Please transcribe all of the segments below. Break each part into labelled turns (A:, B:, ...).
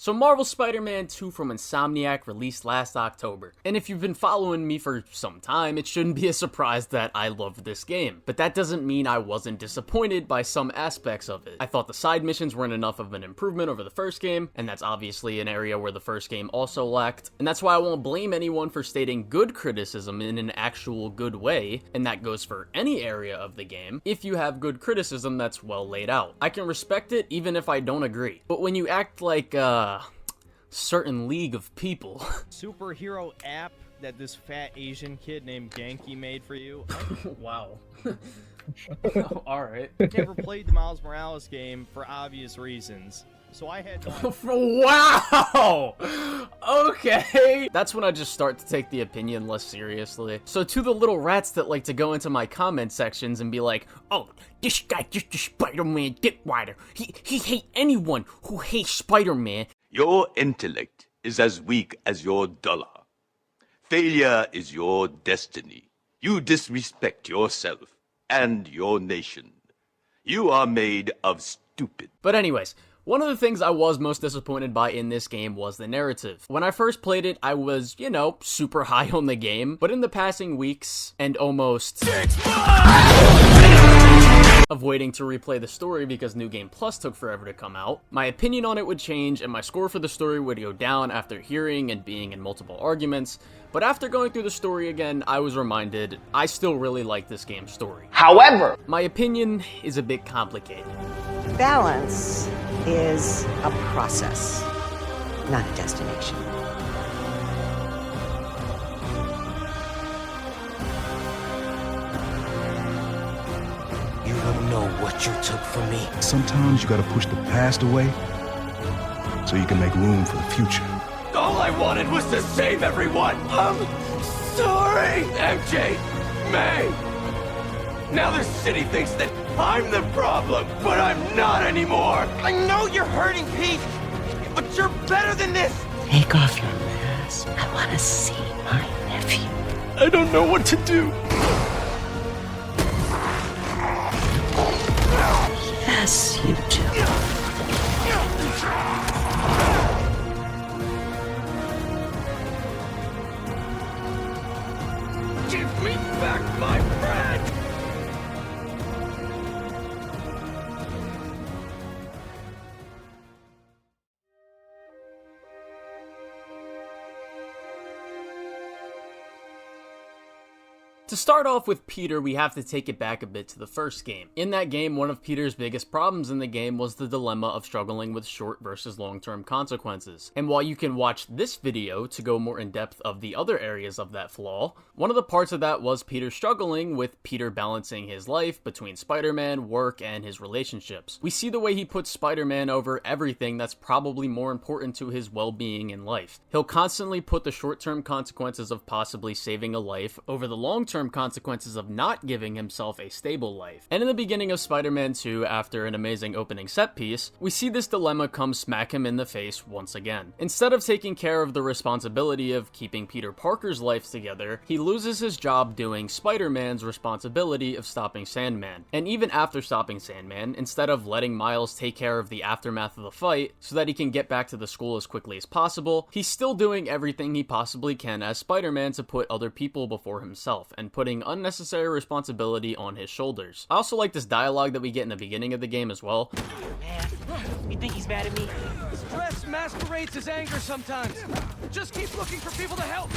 A: So Marvel's Spider-Man 2 from Insomniac released last October, and if you've been following me for some time, it shouldn't be a surprise that I loved this game. But that doesn't mean I wasn't disappointed by some aspects of it. I thought the side missions weren't enough of an improvement over the first game, and that's obviously an area where the first game also lacked, and that's why I won't blame anyone for stating good criticism in an actual good way, and that goes for any area of the game, if you have good criticism that's well laid out. I can respect it even if I don't agree. But when you act like, certain league of people.
B: Superhero app that this fat Asian kid named Genki made for you.
A: Wow. Alright.
B: Never played the Miles Morales game for obvious reasons. So I had to...
A: Wow! Okay! That's when I just start to take the opinion less seriously. So to the little rats that like to go into my comment sections and be like, oh, this guy just a Spider-Man dipwiter. He hate anyone who hates Spider-Man.
C: Your intellect is as weak as your dollar. Failure is your destiny. You disrespect yourself and your nation. You are made of stupid.
A: But anyways, one of the things I was most disappointed by in this game was the narrative. When I first played it, I was, you know, super high on the game, but in the passing weeks and almost of waiting to replay the story because New Game Plus took forever to come out, my opinion on it would change and my score for the story would go down after hearing and being in multiple arguments. But after going through the story again, I was reminded I still really like this game's story.
D: However,
A: my opinion is a bit complicated.
E: Balance is a process, not a destination.
D: you don't know what you took from me.
F: Sometimes you gotta push the past away so you can make room for the future.
C: All I wanted was to save everyone. I'm sorry, MJ, May. Now the city thinks that I'm the problem, but I'm not anymore.
D: I know you're hurting, Pete, but you're better than this.
E: Take off your mask. I want to see my nephew.
F: I don't know what to do.
E: Yes, you do.
C: Give me back my friend!
A: To start off with Peter, we have to take it back a bit to the first game. In that game, one of Peter's biggest problems in the game was the dilemma of struggling with short versus long-term consequences. And while you can watch this video to go more in depth of the other areas of that flaw, one of the parts of that was Peter struggling with Peter balancing his life between Spider-Man, work, and his relationships. We see the way he puts Spider-Man over everything that's probably more important to his well-being in life. He'll constantly put the short-term consequences of possibly saving a life over the long-term consequences of not giving himself a stable life. And in the beginning of Spider-Man 2, after an amazing opening set piece, we see this dilemma come smack him in the face once again. Instead of taking care of the responsibility of keeping Peter Parker's life together, he loses his job doing Spider-Man's responsibility of stopping Sandman. And even after stopping Sandman, instead of letting Miles take care of the aftermath of the fight so that he can get back to the school as quickly as possible, he's still doing everything he possibly can as Spider-Man to put other people before himself and putting unnecessary responsibility on his shoulders. I also like this dialogue that we get in the beginning of the game as well.
D: Man, you think he's mad at me?
G: Stress masquerades as anger sometimes. Just keep looking for people to help.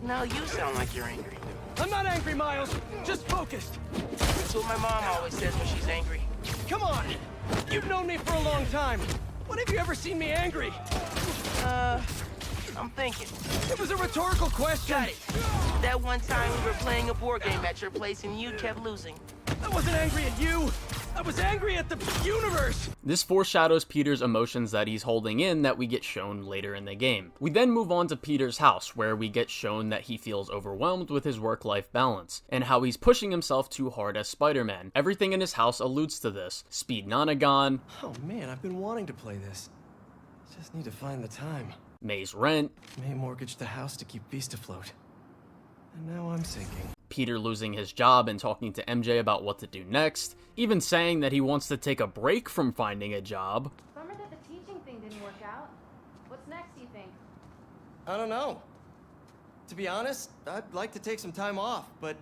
D: No, you sound like you're angry.
G: I'm not angry, Miles. Just focused.
D: That's what my mom always says when she's angry.
G: Come on. You've known me for a long time. When have you ever seen me angry?
D: I'm thinking.
G: It was a rhetorical question.
D: Got it. That one time we were playing a board game at your place and you kept losing.
G: I wasn't angry at you. I was angry at the universe.
A: This foreshadows Peter's emotions that he's holding in that we get shown later in the game. We then move on to Peter's house, where we get shown that he feels overwhelmed with his work-life balance, and how he's pushing himself too hard as Spider-Man. Everything in his house alludes to this. Speed Nonagon.
G: Oh man, I've been wanting to play this. Just need to find the time.
A: May's rent.
G: May mortgage the house to keep Beast afloat. And now I'm sinking.
A: Peter losing his job and talking to MJ about what to do next. Even saying that he wants to take a break from finding a job.
H: Bummer that the teaching thing didn't work out. What's next, do you think?
G: I don't know. To be honest, I'd like to take some time off, but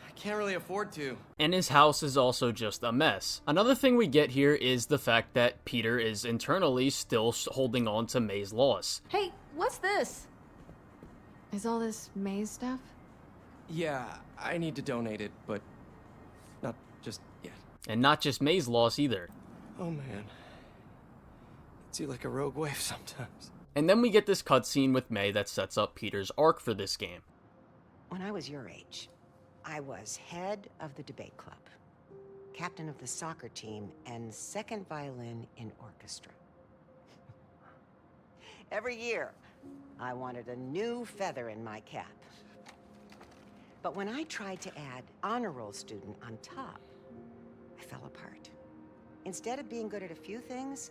G: I can't really afford to.
A: And his house is also just a mess. Another thing we get here is the fact that Peter is internally still holding on to May's loss.
H: Hey, what's this? Is all this May's stuff?
G: Yeah, I need to donate it, but not just yet.
A: And not just May's loss either.
G: Oh man. It's like a rogue wave sometimes.
A: And then we get this cutscene with May that sets up Peter's arc for this game.
E: When I was your age, I was head of the debate club, captain of the soccer team, and second violin in orchestra. Every year, I wanted a new feather in my cap. But when I tried to add honor roll student on top, I fell apart. Instead of being good at a few things,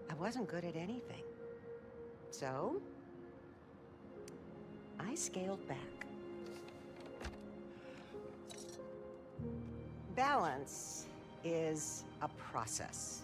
E: I wasn't good at anything. So, I scaled back. Balance is a process,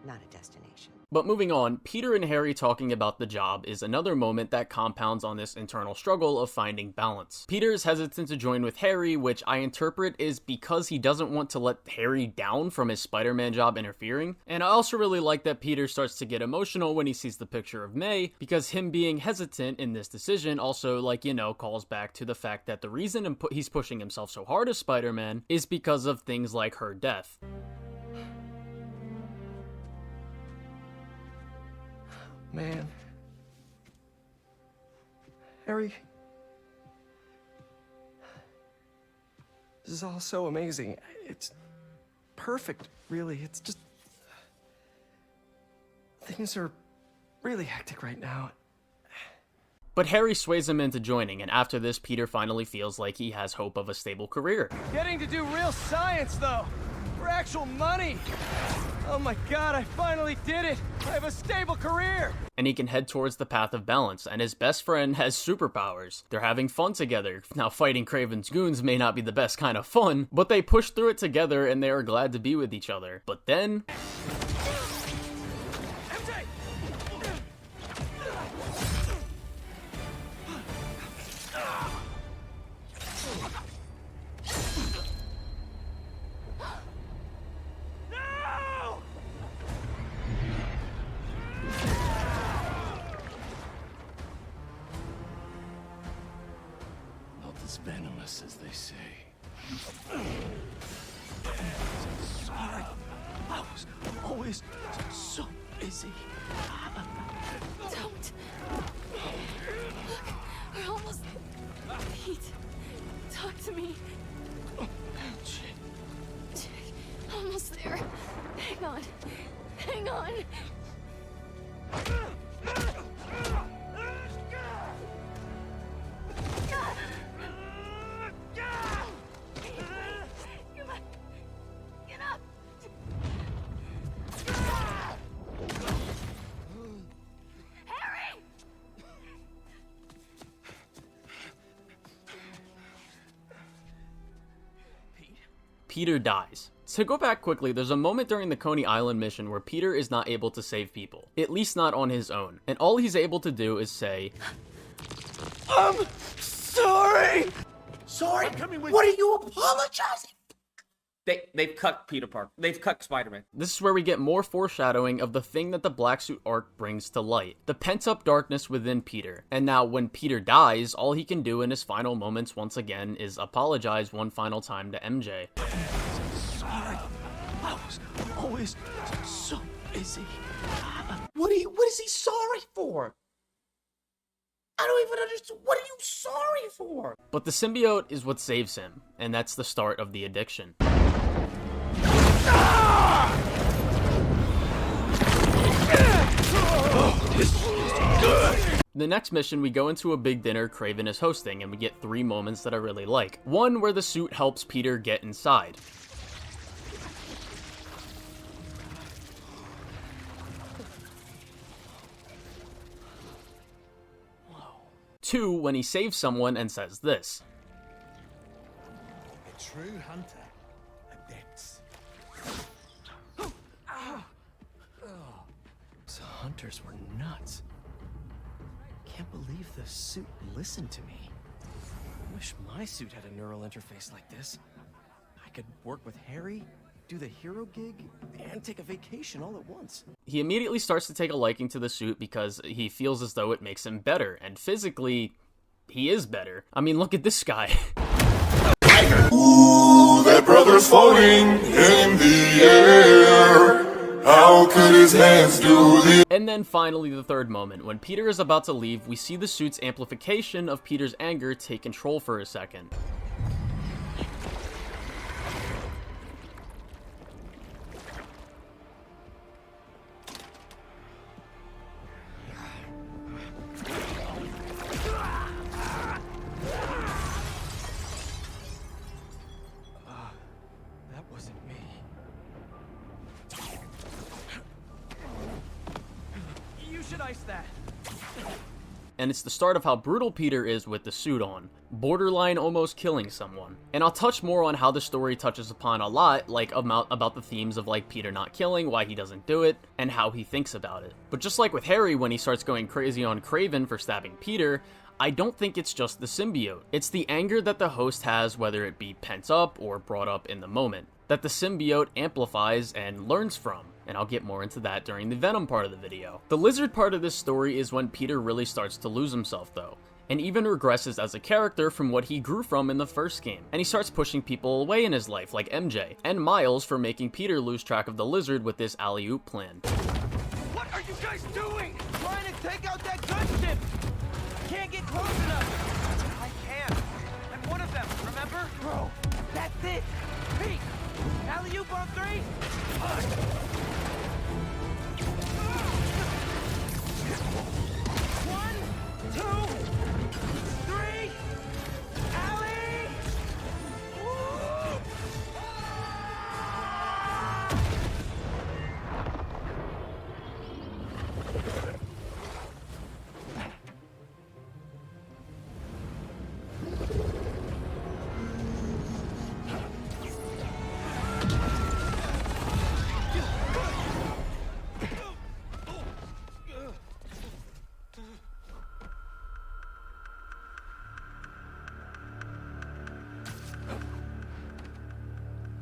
E: not a destination.
A: But moving on, Peter and Harry talking about the job is another moment that compounds on this internal struggle of finding balance. Peter is hesitant to join with Harry, which I interpret is because he doesn't want to let Harry down from his Spider-Man job interfering. And I also really like that Peter starts to get emotional when he sees the picture of May, because him being hesitant in this decision also, calls back to the fact that the reason he's pushing himself so hard as Spider-Man is because of things like her death.
G: Man. Harry. This is all so amazing. It's perfect, really. It's just... things are really hectic right now.
A: But Harry sways him into joining, and after this, Peter finally feels like he has hope of a stable career.
G: Getting to do real science, though. For actual money. Oh my god, I finally did it! I have a stable career!
A: And he can head towards the path of balance, and his best friend has superpowers. They're having fun together. Now, fighting Kraven's goons may not be the best kind of fun, but they push through it together and they are glad to be with each other. But then...
F: venomous as they say.
G: Sorry. I was always so busy.
H: Don't. Look, we're almost... Pete, talk to me. Almost there. Hang on. Hang on.
A: Peter dies. To go back quickly, there's a moment during the Coney Island mission where Peter is not able to save people, at least not on his own, and all he's able to do is say,
G: I'm sorry!
I: Sorry? What are you apologizing? They've cut Peter Parker. They've cut Spider-Man.
A: This is where we get more foreshadowing of the thing that the Black Suit arc brings to light, the pent-up darkness within Peter. And now, when Peter dies, all he can do in his final moments once again is apologize one final time to MJ.
G: Sorry. I was always so busy.
I: What is he sorry for? I don't even understand. What are you sorry for?
A: But the symbiote is what saves him, and that's the start of the addiction. The next mission, we go into a big dinner Kraven is hosting, and we get 3 moments that I really like. One, where the suit helps Peter get inside. 2, when he saves someone and says this.
F: A true hunter adapts.
G: So hunters were nuts. Can't believe the suit listened to me. I wish my suit had a neural interface like this. I could work with Harry, do the hero gig, and take a vacation all at once.
A: He immediately starts to take a liking to the suit because he feels as though it makes him better, and physically, he is better. I mean, look at this guy.
J: Ooh, that brother's floating in the air. How could his hands do this?
A: And then finally, the third moment. When Peter is about to leave, we see the suit's amplification of Peter's anger take control for a second.
G: That wasn't me. You should ice that.
A: And it's the start of how brutal Peter is with the suit on, borderline almost killing someone. And I'll touch more on how the story touches upon a lot, like about the themes of like Peter not killing, why he doesn't do it, and how he thinks about it. But just like with Harry when he starts going crazy on Kraven for stabbing Peter, I don't think it's just the symbiote. It's the anger that the host has, whether it be pent up or brought up in the moment, that the symbiote amplifies and learns from. And I'll get more into that during the Venom part of the video. The lizard part of this story is when Peter really starts to lose himself though, and even regresses as a character from what he grew from in the first game. And he starts pushing people away in his life, like MJ, and Miles for making Peter lose track of the lizard with this alley-oop plan.
G: What are you guys doing? Trying to take out that gunship! Can't get close enough! I can. I'm one of them, remember? Bro, that's it! Pete! Alley-oop on 3! One, two, three, alley! Woo!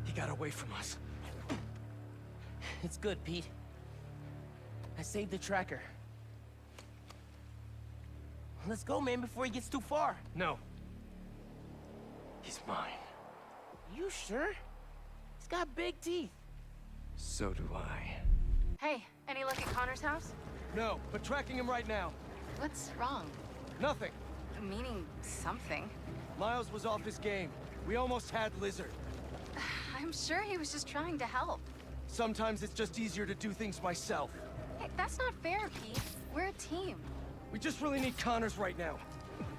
G: He got away from us.
D: It's good, Pete. I saved the tracker. Let's go, man, before he gets too far.
G: No. He's mine.
D: You sure? He's got big teeth.
G: So do I.
H: Hey, any luck at Connor's house?
G: No, but tracking him right now.
H: What's wrong?
G: Nothing.
H: Meaning something.
G: Miles was off his game. We almost had Lizard.
H: I'm sure he was just trying to help.
G: Sometimes it's just easier to do things myself.
H: Hey, that's not fair, Pete. We're a team.
G: We just really need Connors right now.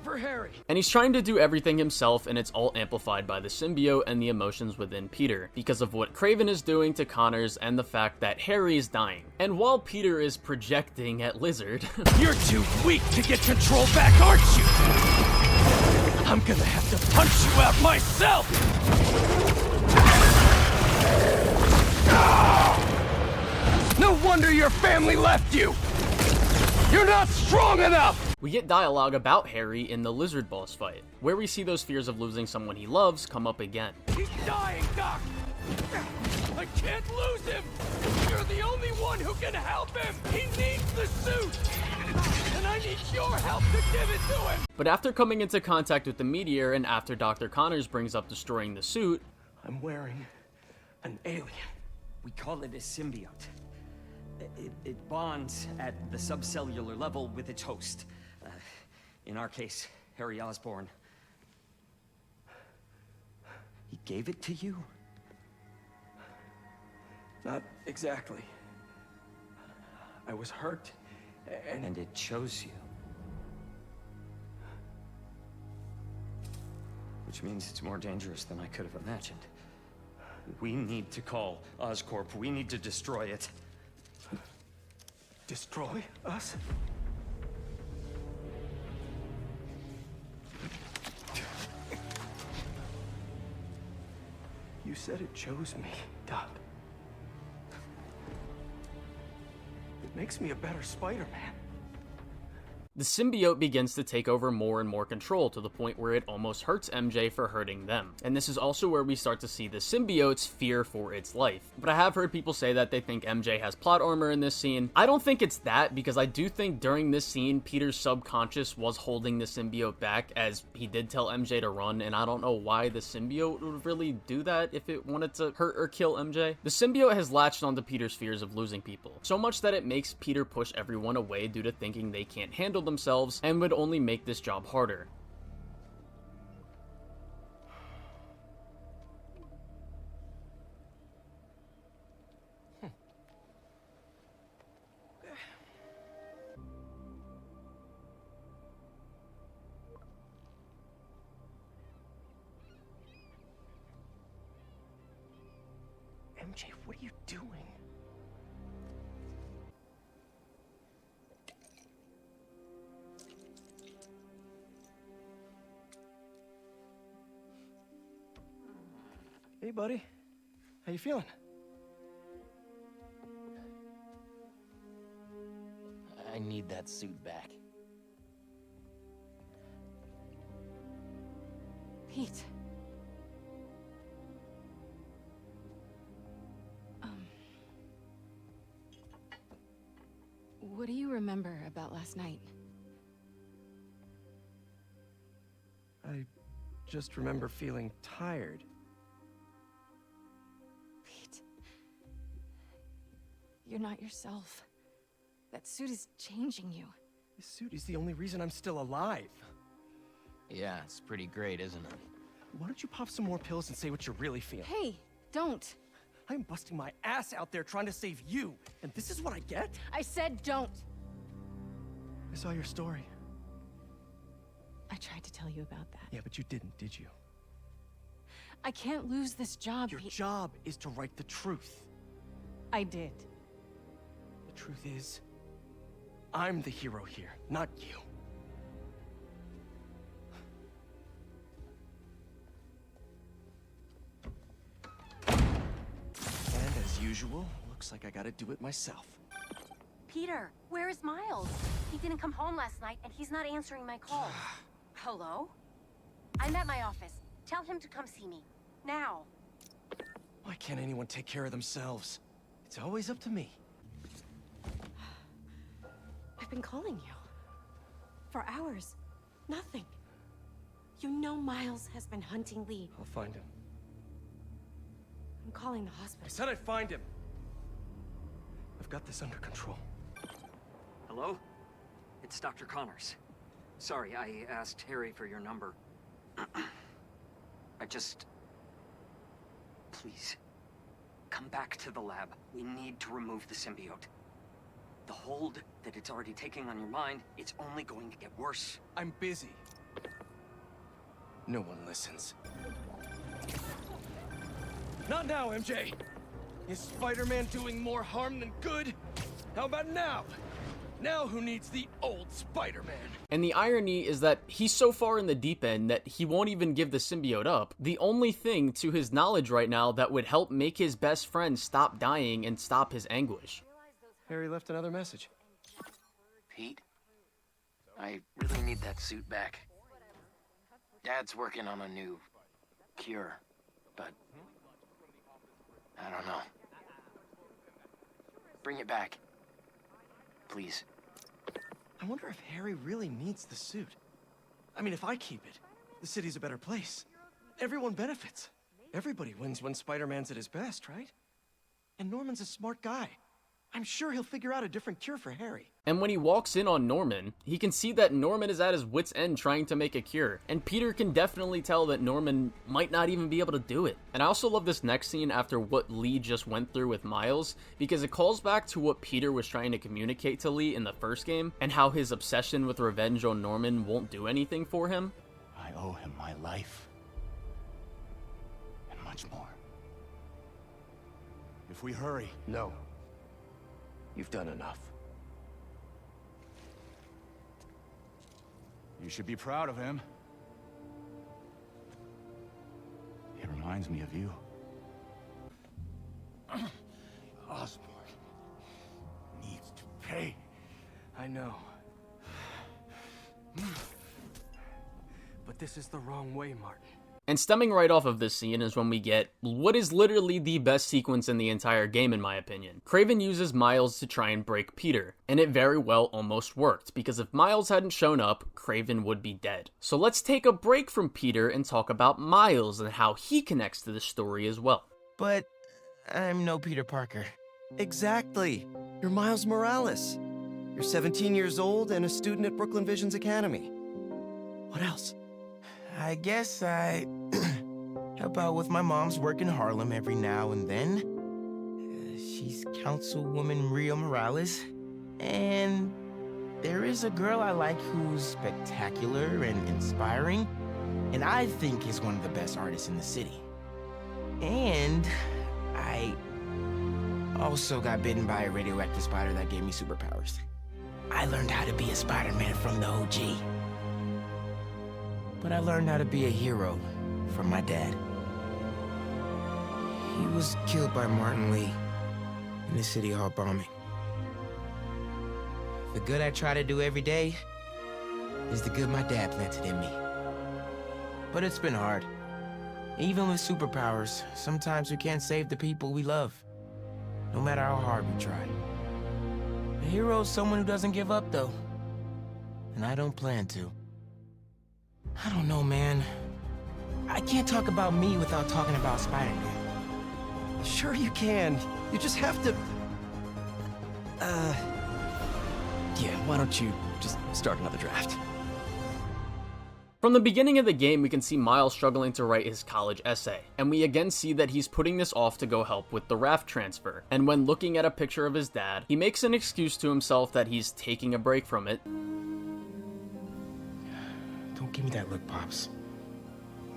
G: For Harry.
A: And he's trying to do everything himself, and it's all amplified by the symbiote and the emotions within Peter, because of what Kraven is doing to Connors and the fact that Harry is dying. And while Peter is projecting at Lizard...
G: You're too weak to get control back, aren't you? I'm gonna have to punch you out myself! No wonder your family left you! You're not strong enough!
A: We get dialogue about Harry in the Lizard boss fight, where we see those fears of losing someone he loves come up again.
G: He's dying, Doc! I can't lose him! You're the only one who can help him! He needs the suit! And I need your help to give it to him!
A: But after coming into contact with the meteor and after Dr. Connors brings up destroying the suit...
G: I'm wearing an alien.
K: We call it a symbiote. It bonds at the subcellular level with its host. In our case, Harry Osborn. He gave it to you?
G: Not exactly. I was hurt,
K: and it chose you. Which means it's more dangerous than I could have imagined. We need to call Oscorp. We need to destroy it.
G: Destroy us? You said it chose me, Doc. Makes me a better Spider-Man.
A: The symbiote begins to take over more and more control to the point where it almost hurts MJ for hurting them. And this is also where we start to see the symbiote's fear for its life. But I have heard people say that they think MJ has plot armor in this scene. I don't think it's that, because I do think during this scene, Peter's subconscious was holding the symbiote back, as he did tell MJ to run, and I don't know why the symbiote would really do that if it wanted to hurt or kill MJ. The symbiote has latched onto Peter's fears of losing people, so much that it makes Peter push everyone away due to thinking they can't handle themselves and would only make this job harder.
G: MJ, what are you doing? Hey, buddy. How you feeling?
I: I need that suit back.
H: Pete. What do you remember about last night?
G: I just remember feeling tired.
H: Pete. You're not yourself. That suit is changing you.
G: This suit is the only reason I'm still alive.
I: Yeah, it's pretty great, isn't it?
G: Why don't you pop some more pills and say what you really feel?
H: Hey, don't.
G: I'm busting my ass out there trying to save you, and this is what I get?
H: I said don't.
G: I saw your story.
H: I tried to tell you about that.
G: Yeah, but you didn't, did you?
H: I can't lose this job,
G: Your
H: Pete.
G: job is to write the truth.
H: I did.
G: The truth is, I'm the hero here, not you. And as usual, looks like I gotta do it myself.
L: Peter, where is Miles? He didn't come home last night, and he's not answering my calls. Hello? I'm at my office. Tell him to come see me. Now.
G: Why can't anyone take care of themselves? It's always up to me.
M: I've been calling you. For hours. Nothing. You know Miles has been hunting Lee.
G: I'll find him.
M: I'm calling the hospital.
G: I said I'd find him. I've got this under control.
K: Hello? It's Dr. Connors. Sorry, I asked Harry for your number. Please, come back to the lab. We need to remove the symbiote. The hold that it's already taking on your mind, it's only going to get worse.
G: I'm busy. No one listens. Not now, MJ! Is Spider-Man doing more harm than good? How about now? Now who needs the old Spider-Man?
A: And the irony is that he's so far in the deep end that he won't even give the symbiote up. The only thing to his knowledge right now that would help make his best friend stop dying and stop his anguish.
G: Harry left another message.
I: Pete, I really need that suit back. Dad's working on a new cure, but I don't know. Bring it back. Please.
G: I wonder if Harry really needs the suit. I mean, if I keep it, the city's a better place. Everyone benefits. Everybody wins when Spider-Man's at his best, right? And Norman's a smart guy. I'm sure he'll figure out a different cure for Harry.
A: And when he walks in on Norman, he can see that Norman is at his wit's end trying to make a cure. And Peter can definitely tell that Norman might not even be able to do it. And I also love this next scene after what Lee just went through with Miles, because it calls back to what Peter was trying to communicate to Lee in the first game, and how his obsession with revenge on Norman won't do anything for him.
N: I owe him my life. And much more. If we hurry...
G: No. You've done enough.
N: You should be proud of him. He reminds me of you.
I: Osborn needs to
G: I know. But this is the wrong way, Martin.
A: And stemming right off of this scene is when we get what is literally the best sequence in the entire game in my opinion. Kraven uses Miles to try and break Peter, and it very well almost worked, because if Miles hadn't shown up, Kraven would be dead. So let's take a break from Peter and talk about Miles and how he connects to the story as well.
O: But I'm no Peter Parker. Exactly. You're Miles Morales. You're 17 years old and a student at Brooklyn Vision's Academy. What else? I guess I help out with my mom's work in Harlem every now and then. She's Councilwoman Rio Morales. And there is a girl I like who's spectacular and inspiring, and I think is one of the best artists in the city. And I also got bitten by a radioactive spider that gave me superpowers. I learned how to be a Spider-Man from the OG. But I learned how to be a hero from my dad. He was killed by Martin Lee in the City Hall bombing. The good I try to do every day is the good my dad planted in me. But it's been hard. Even with superpowers, sometimes we can't save the people we love, no matter how hard we try. A hero is someone who doesn't give up, though. And I don't plan to. I don't know, man. I can't talk about me without talking about Spider-Man.
G: Sure you can. You just have to... Yeah, why don't you just start another draft?
A: From the beginning of the game, we can see Miles struggling to write his college essay, and we again see that he's putting this off to go help with the raft transfer, and when looking at a picture of his dad, he makes an excuse to himself that he's taking a break from it.
O: Don't give me that look, Pops.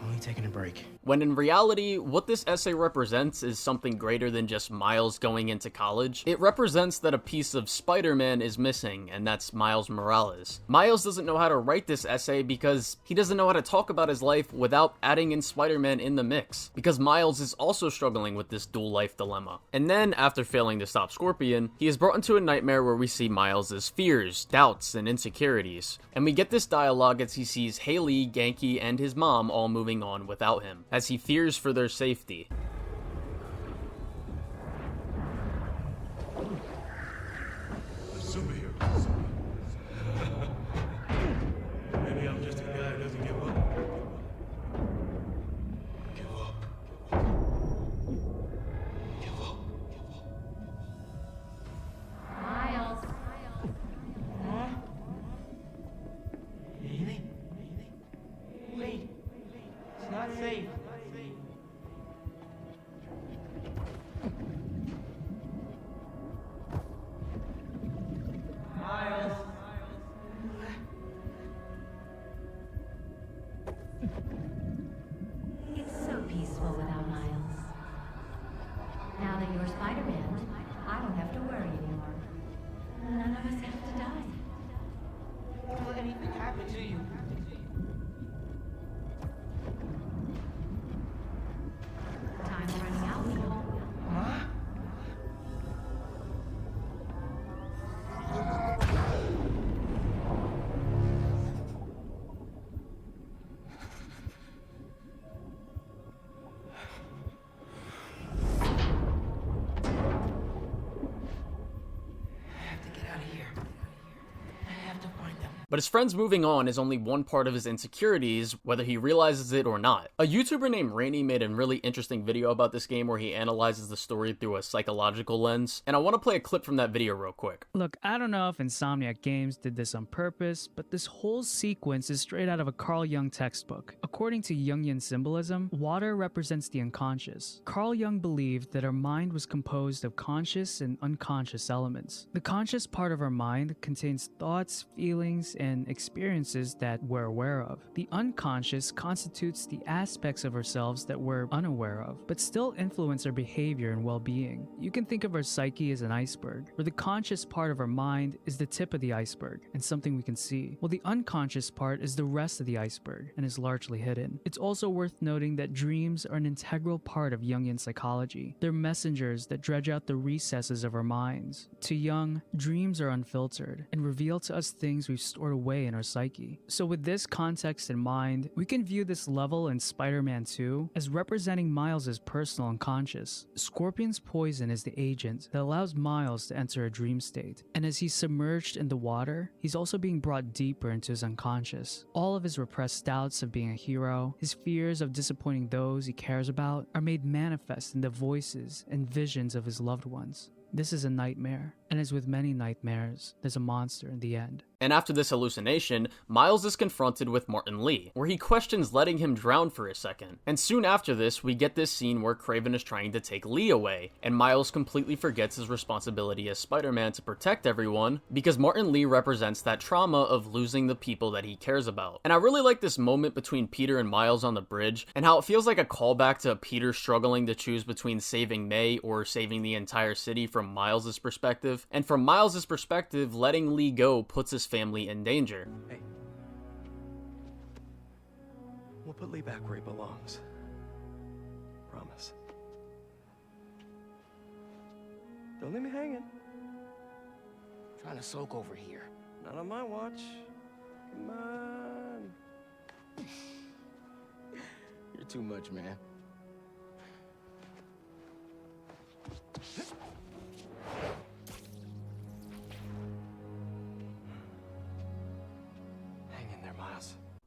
O: Only taking a break.
A: When in reality, what this essay represents is something greater than just Miles going into college. It represents that a piece of Spider-Man is missing, and that's Miles Morales. Miles doesn't know how to write this essay because he doesn't know how to talk about his life without adding in Spider-Man in the mix, because Miles is also struggling with this dual life dilemma. And then, after failing to stop Scorpion, he is brought into a nightmare where we see Miles' fears, doubts, and insecurities. And we get this dialogue as he sees Haley, Genki, and his mom all moving on without him, as he fears for their safety.
J: Maybe I'm just a guy who doesn't give up. Give up. Give up.
L: Miles.
O: Huh? Haley? Wait. It's not safe. Miles.
L: It's so peaceful without Miles. Now that you're Spider-Man, I don't have to worry anymore. None of us have to die.
O: Will anything happen to you?
L: Time's running out, Leo.
O: Huh?
A: But his friends moving on is only one part of his insecurities, whether he realizes it or not. A YouTuber named Rainy made a really interesting video about this game where he analyzes the story through a psychological lens, and I want to play a clip from that video real quick.
P: Look, I don't know if Insomniac Games did this on purpose, but this whole sequence is straight out of a Carl Jung textbook. According to Jungian symbolism, water represents the unconscious. Carl Jung believed that our mind was composed of conscious and unconscious elements. The conscious part of our mind contains thoughts, feelings, and experiences that we're aware of. The unconscious constitutes the aspects of ourselves that we're unaware of, but still influence our behavior and well-being. You can think of our psyche as an iceberg, where the conscious part of our mind is the tip of the iceberg and something we can see, while the unconscious part is the rest of the iceberg and is largely hidden. It's also worth noting that dreams are an integral part of Jungian psychology. They're messengers that dredge out the recesses of our minds. To Jung, dreams are unfiltered and reveal to us things we've stored away in our psyche. So with this context in mind, we can view this level in Spider-Man 2 as representing Miles' personal unconscious. Scorpion's poison is the agent that allows Miles to enter a dream state, and as he's submerged in the water, he's also being brought deeper into his unconscious. All of his repressed doubts of being a hero, his fears of disappointing those he cares about, are made manifest in the voices and visions of his loved ones. This is a nightmare, and as with many nightmares, there's a monster in the end.
A: And after this hallucination, Miles is confronted with Martin Lee, where he questions letting him drown for a second. And soon after this, we get this scene where Kraven is trying to take Lee away, and Miles completely forgets his responsibility as Spider-Man to protect everyone, because Martin Lee represents that trauma of losing the people that he cares about. And I really like this moment between Peter and Miles on the bridge, and how it feels like a callback to Peter struggling to choose between saving May or saving the entire city from Miles' perspective. And from Miles' perspective, letting Lee go puts his family in danger.
O: Hey. We'll put Lee back where he belongs. Promise. Don't leave me hanging.
I: Trying to soak over here.
O: Not on my watch. Come on.
I: You're too much, man.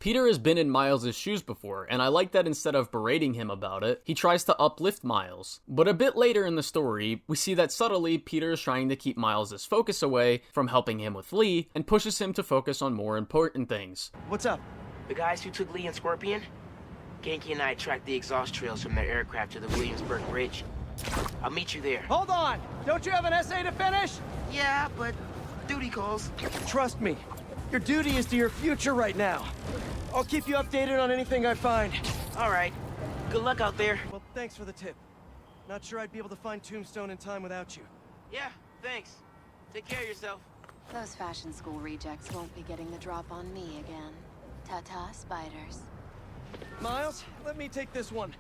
A: Peter has been in Miles' shoes before, and I like that instead of berating him about it, he tries to uplift Miles. But a bit later in the story, we see that subtly Peter is trying to keep Miles' focus away from helping him with Lee, and pushes him to focus on more important things.
O: What's up?
D: The guys who took Lee and Scorpion? Genki and I tracked the exhaust trails from their aircraft to the Williamsburg Bridge. I'll meet you there.
O: Hold on! Don't you have an essay to finish?
D: Yeah, but duty calls.
O: Trust me, your duty is to your future right now. I'll keep you updated on anything I find.
D: All right. Good luck out there.
O: Well, thanks for the tip. Not sure I'd be able to find Tombstone in time without you.
D: Yeah, thanks. Take care of yourself.
L: Those fashion school rejects won't be getting the drop on me again. Ta-ta, spiders.
O: Miles, let me take this one.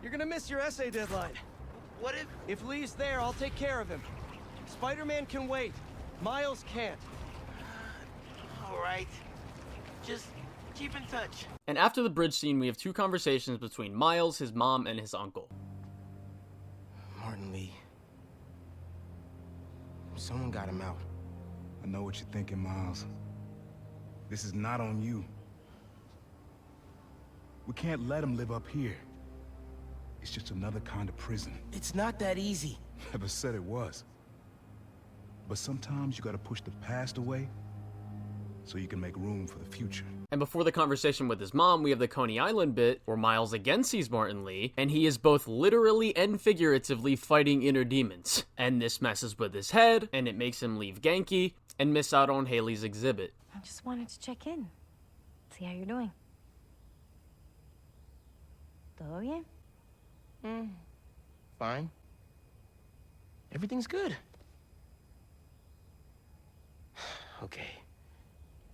O: You're gonna miss your essay deadline.
D: What if...
O: If Lee's there, I'll take care of him. Spider-Man can wait. Miles can't.
D: All right. Just keep in touch.
A: And after the bridge scene, we have two conversations between Miles, his mom, and his uncle.
I: Martin Lee. Someone got him out.
F: I know what you're thinking, Miles. This is not on you. We can't let him live up here. It's just another kind of prison.
I: It's not that easy.
F: Never said it was. But sometimes you gotta push the past away so you can make room for the future.
A: And before the conversation with his mom, we have the Coney Island bit where Miles again sees Martin Lee, and he is both literally and figuratively fighting inner demons. And this messes with his head, and it makes him leave Genki and miss out on Haley's exhibit.
M: I just wanted to check in. See how you're doing. ¿Todo bien?
I: Fine. Everything's good. Okay.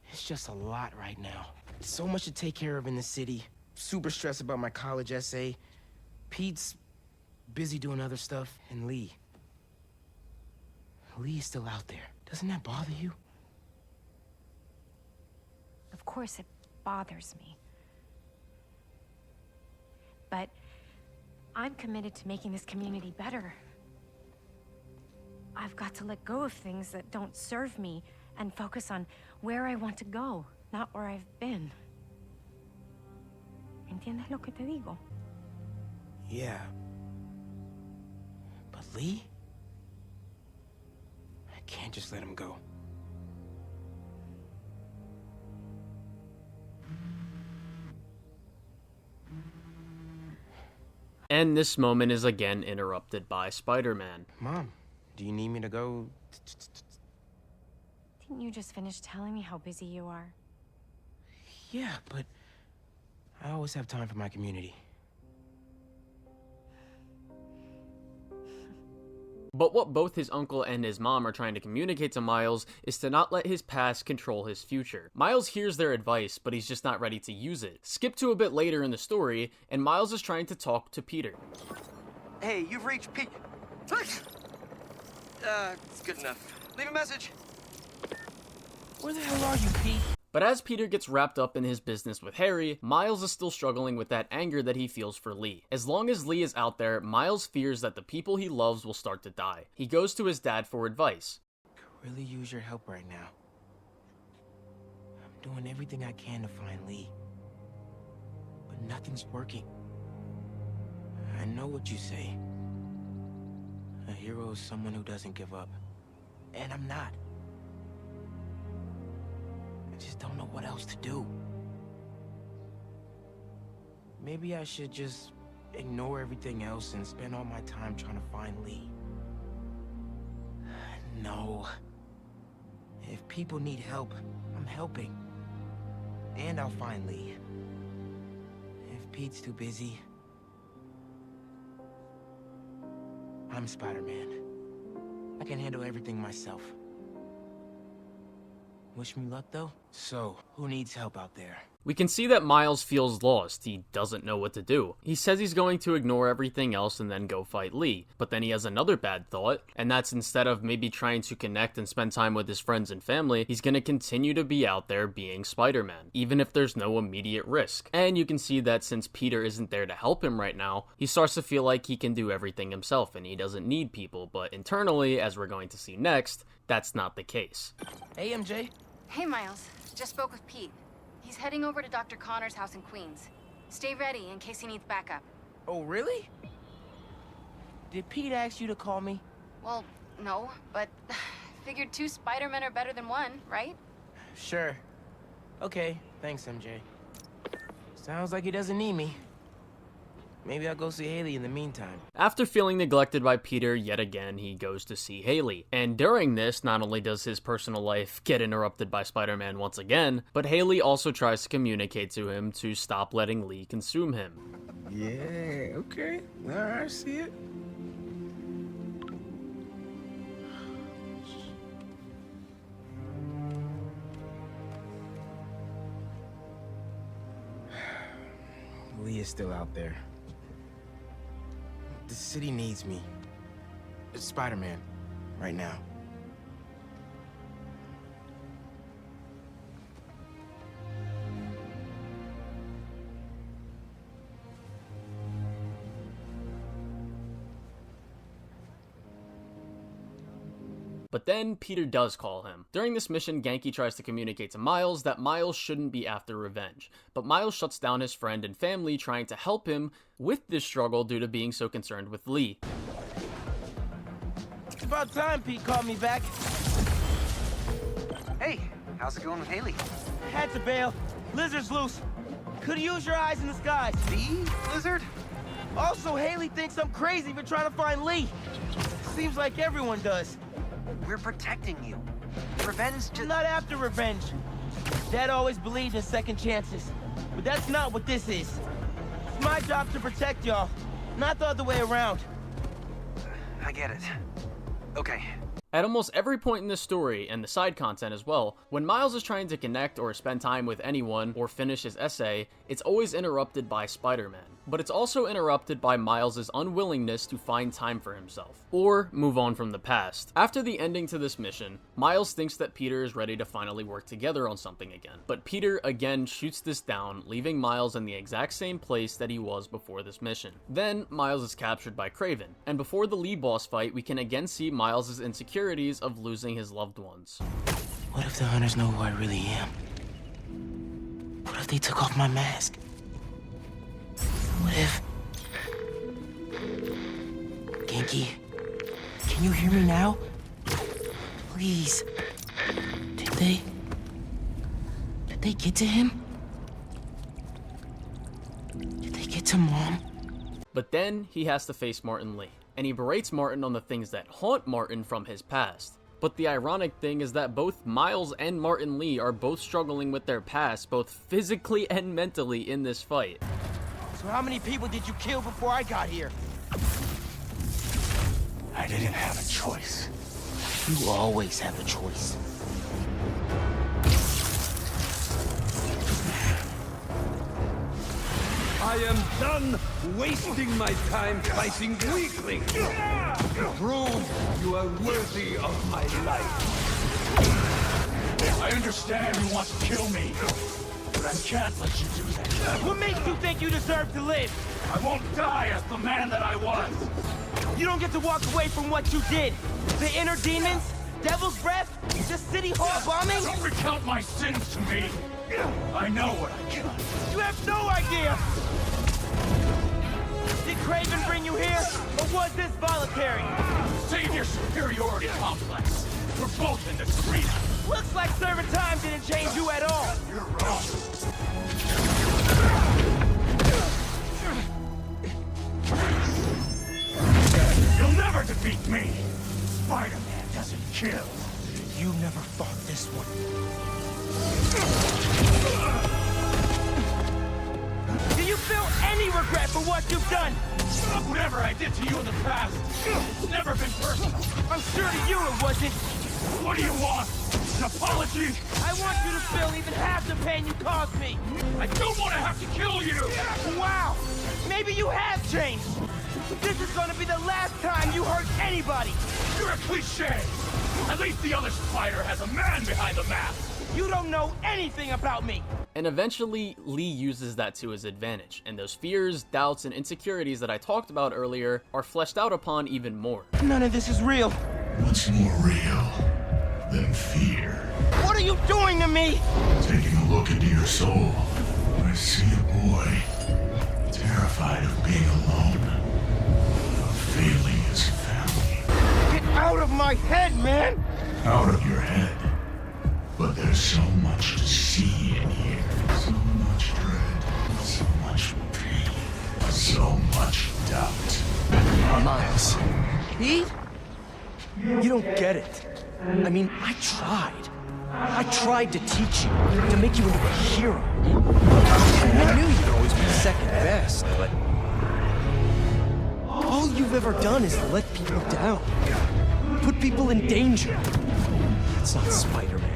I: It's just a lot right now. So much to take care of in the city. Super stressed about my college essay. Pete's busy doing other stuff. And Lee. Lee's still out there. Doesn't that bother you?
M: Of course it bothers me. But I'm committed to making this community better. I've got to let go of things that don't serve me and focus on where I want to go, not where I've been. ¿Entiendes lo que te digo?
I: Yeah. But Lee? I can't just let him go.
A: And this moment is again interrupted by Spider-Man.
I: Mom, do you need me to go?
M: Didn't you just finish telling me how busy you are?
D: Yeah, but I always have time for my community.
A: But what both his uncle and his mom are trying to communicate to Miles is to not let his past control his future. Miles hears their advice, but he's just not ready to use it. Skip to a bit later in the story, and Miles is trying to talk to Peter.
O: Hey, you've reached Pete. It's good enough. Leave a message.
D: Where the hell are you, Pete?
A: But as Peter gets wrapped up in his business with Harry, Miles is still struggling with that anger that he feels for Lee. As long as Lee is out there, Miles fears that the people he loves will start to die. He goes to his dad for advice.
D: Could really use your help right now. I'm doing everything I can to find Lee. But nothing's working. I know what you say. A hero is someone who doesn't give up. And I'm not. I just don't know what else to do. Maybe I should just ignore everything else and spend all my time trying to find Lee. No. If people need help, I'm helping. And I'll find Lee. If Pete's too busy, I'm Spider-Man. I can handle everything myself. Wish me luck, though. So, who needs help out there?
A: We can see that Miles feels lost. He doesn't know what to do. He says he's going to ignore everything else and then go fight Lee. But then he has another bad thought, and that's instead of maybe trying to connect and spend time with his friends and family, he's going to continue to be out there being Spider-Man, even if there's no immediate risk. And you can see that since Peter isn't there to help him right now, he starts to feel like he can do everything himself and he doesn't need people. But internally, as we're going to see next, that's not the case.
D: Hey, MJ.
L: Hey, Miles. Just spoke with Pete. He's heading over to Dr. Connor's house in Queens. Stay ready in case he needs backup.
D: Oh, really? Did Pete ask you to call me?
L: Well, no, but figured 2 Spider-Men are better than 1, right?
D: Sure. Okay, thanks, MJ. Sounds like he doesn't need me. Maybe I'll go see Haley in the meantime.
A: After feeling neglected by Peter yet again, he goes to see Haley. And during this, not only does his personal life get interrupted by Spider-Man once again, but Haley also tries to communicate to him to stop letting Lee consume him.
D: Yeah, okay. Alright, I see it. Lee is still out there. The city needs me. It's Spider-Man, right now.
A: But then Peter does call him. During this mission, Genki tries to communicate to Miles that Miles shouldn't be after revenge, but Miles shuts down his friend and family trying to help him with this struggle due to being so concerned with Lee.
D: It's about time Pete called me back.
O: Hey, how's it going with Haley?
D: Had to bail. Lizard's loose. Could use your eyes in the skies.
O: The lizard?
D: Also, Haley thinks I'm crazy for trying to find Lee. Seems like everyone does.
O: We're protecting you. Revenge just...
D: Not after revenge. Dad always believed in second chances. But that's not what this is. It's my job to protect y'all, not the other way around.
O: I get it. Okay.
A: At almost every point in this story, and the side content as well, when Miles is trying to connect or spend time with anyone or finish his essay, it's always interrupted by Spider-Man. But it's also interrupted by Miles' unwillingness to find time for himself, or move on from the past. After the ending to this mission, Miles thinks that Peter is ready to finally work together on something again. But Peter again shoots this down, leaving Miles in the exact same place that he was before this mission. Then, Miles is captured by Kraven, and before the Lee boss fight, we can again see Miles' insecurities of losing his loved ones.
D: What if the hunters know who I really am? What if they took off my mask? What if... Genki, can you hear me now? Please. Did they get to him? Did they get to Mom?
A: But then he has to face Martin Lee, and he berates Martin on the things that haunt Martin from his past. But the ironic thing is that both Miles and Martin Li are both struggling with their past, both physically and mentally in this fight.
O: So how many people did you kill before I got here?
N: I didn't have a choice.
O: You always have a choice.
Q: I am done wasting my time fighting weaklings. Prove you are worthy of my life.
N: I understand you want to kill me, but I can't let you do that.
O: What makes you think you deserve to live?
N: I won't die as the man that I was.
O: You don't get to walk away from what you did. The inner demons, Devil's Breath, the City Hall bombing.
N: Don't recount my sins to me. I know what I done.
O: You have no idea. Did Kraven bring you here, or was this voluntary?
N: Save your superiority complex. We're both in this arena.
O: Looks like serving time didn't change you at all.
N: You're wrong. You'll never defeat me. Spider-Man doesn't kill.
O: You never fought this one. Do you feel any regret for what you've done?
N: Whatever I did to you in the past, it's never been personal.
O: I'm sure to you it wasn't.
N: What do you want? An apology?
O: I want you to feel even half the pain you caused me.
N: I don't want to have to kill you!
O: Wow! Maybe you have changed. This is gonna be the last time you hurt anybody.
N: You're a cliche. At least the other spider has a man behind the mask.
O: You don't know anything about me.
A: And eventually, Lee uses that to his advantage, and those fears, doubts, and insecurities that I talked about earlier are fleshed out upon even more.
O: None of this is real.
J: What's more real than fear?
O: What are you doing to me?
J: Taking a look into your soul, I see a boy terrified of being alone, of failing his family.
O: Get out of my head, man!
J: Out of your head. But there's so much to see in here. So much dread, so much pain, so much doubt.
O: Miles. Pete? You don't get it. I mean, I tried. I tried to teach you, to make you into a hero. I knew you'd always be second best, but... all you've ever done is let people down. Put people in danger. That's not Spider-Man.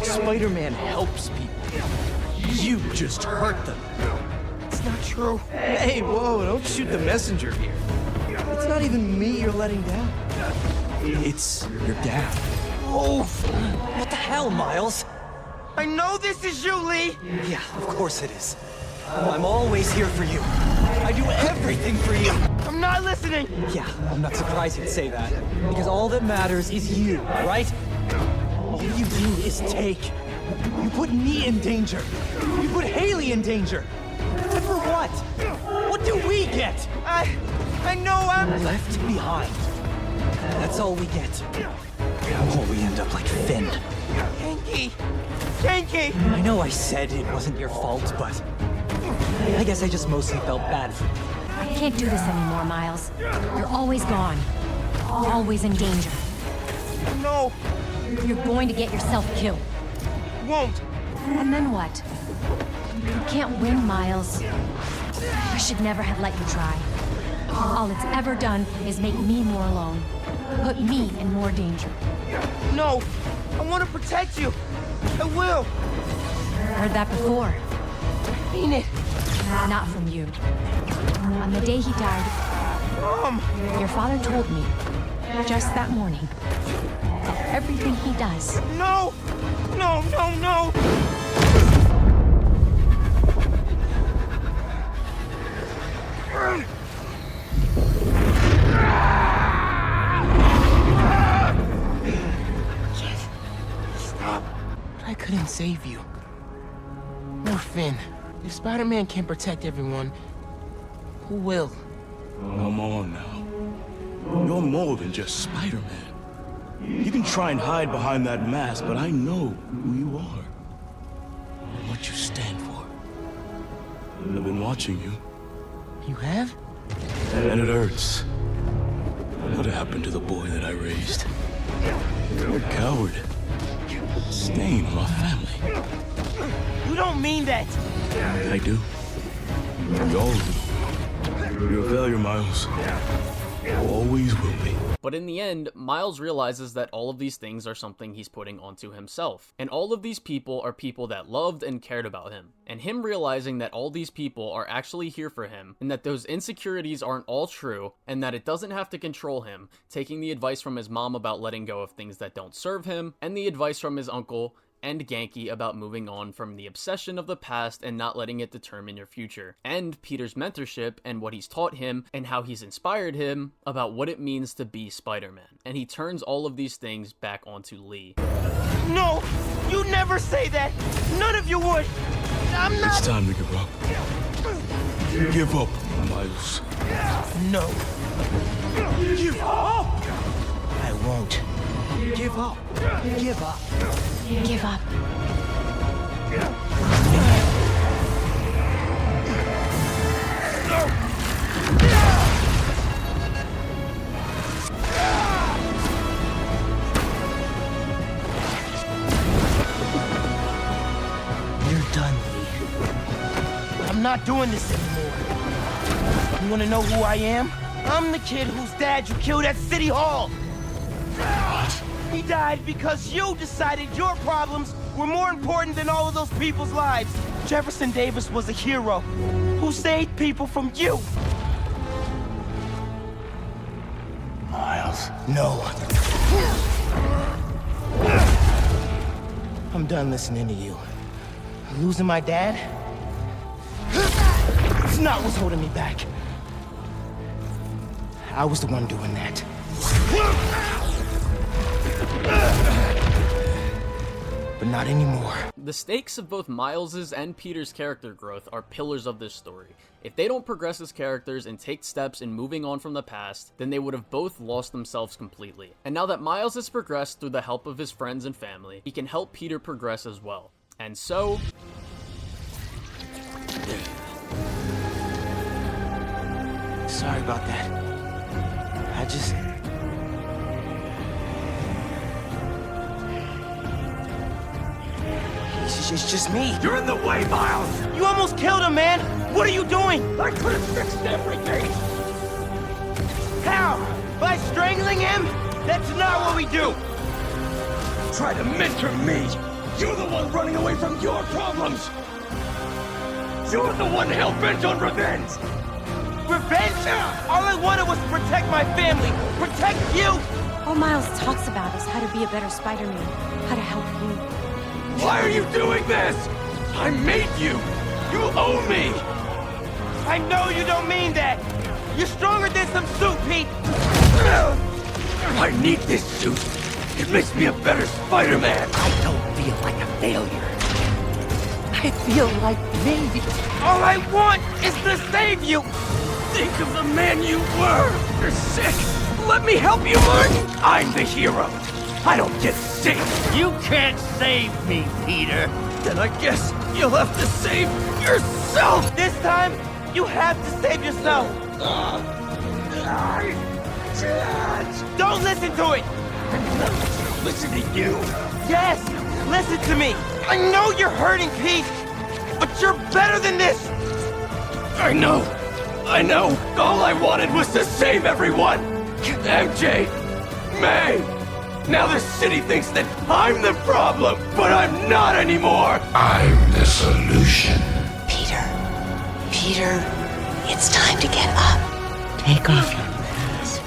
O: Spider-Man helps people. You just hurt them. It's not true. Hey, whoa, don't shoot the messenger here. It's not even me you're letting down. It's your dad. Oh, what the hell, Miles? I know this is you, Lee. Yeah, of course it is. I'm always here for you. I do everything for you. I'm not listening. Yeah, I'm not surprised you'd say that. Because all that matters is you, right? All you do is take. You put me in danger. You put Haley in danger. And for what? What do we get? I know I'm left behind. That's all we get. Or we end up like Finn. Ganke! Ganke! I know I said it wasn't your fault, but I guess I just mostly felt bad for you.
L: I can't do this anymore, Miles. You're always gone. Always in danger.
O: No!
L: You're going to get yourself killed.
O: Won't!
L: And then what? You can't win, Miles. I should never have let you try. All it's ever done is make me more alone. Put me in more danger.
O: No! I want to protect you! I will!
L: Heard that before.
O: I mean it!
L: Not from you. On the day he died,
O: Mom!
L: Your father told me, just that morning, that everything he does...
O: No! No, no, no! Stop. But I couldn't save you. Or Finn. If Spider-Man can't protect everyone, who will?
F: Come on now. You're more than just Spider-Man. You can try and hide behind that mask, but I know who you are. And what you stand for. I've been watching you.
O: You have?
F: And it hurts. What happened to the boy that I raised? You're a coward. Stain on our family.
O: You don't mean that!
F: I do. We all do. You're a failure, Miles. Always will be.
A: But in the end, Miles realizes that all of these things are something he's putting onto himself. And all of these people are people that loved and cared about him. And him realizing that all these people are actually here for him, and that those insecurities aren't all true, and that it doesn't have to control him, taking the advice from his mom about letting go of things that don't serve him, and the advice from his uncle and Genki about moving on from the obsession of the past and not letting it determine your future, and Peter's mentorship and what he's taught him and how he's inspired him about what it means to be Spider-Man. And he turns all of these things back onto Lee.
O: No! You never say that! None of you would! I'm not—
F: It's time to give up. Give up, Miles.
O: No.
F: Give up!
O: I won't. Give up. Give up.
L: Give up.
O: You're done, Lee. I'm not doing this anymore. You wanna know who I am? I'm the kid whose dad you killed at City Hall! What? He died because you decided your problems were more important than all of those people's lives. Jefferson Davis was a hero who saved people from you.
J: Miles.
O: No. I'm done listening to you. Losing my dad? It's not what's holding me back. I was the one doing that. But not anymore.
A: The stakes of both Miles's and Peter's character growth are pillars of this story. If they don't progress as characters and take steps in moving on from the past, then they would have both lost themselves completely. And now that Miles has progressed through the help of his friends and family, he can help Peter progress as well. And so...
O: Sorry about that. I just... It's just me.
N: You're in the way, Miles!
O: You almost killed him, man! What are you doing?
N: I could have fixed everything!
O: How? By strangling him? That's not what we do!
N: Try to mentor me! You're the one running away from your problems! You're the one hell-bent on revenge!
O: Revenge? All I wanted was to protect my family! Protect you!
M: All Miles talks about is how to be a better Spider-Man, how to help you.
N: Why are you doing this? I made you! You owe me!
O: I know you don't mean that! You're stronger than some suit, Pete!
N: I need this suit! It makes me a better Spider-Man!
O: I don't feel like a failure. I feel like maybe all I want is to save you!
N: Think of the man you were! You're sick! Let me help you, Martin! I'm the hero! I don't get sick!
O: You can't save me, Peter!
N: Then I guess you'll have to save yourself!
O: This time, you have to save yourself!
N: I can't!
O: Don't listen to it!
N: Listen to you!
O: Yes! Listen to me! I know you're hurting, Pete! But you're better than this!
N: I know! All I wanted was to save everyone! MJ! May! Now the city thinks that I'm the problem, but I'm not anymore!
J: I'm the solution.
R: Peter, it's time to get up. Take off your mask.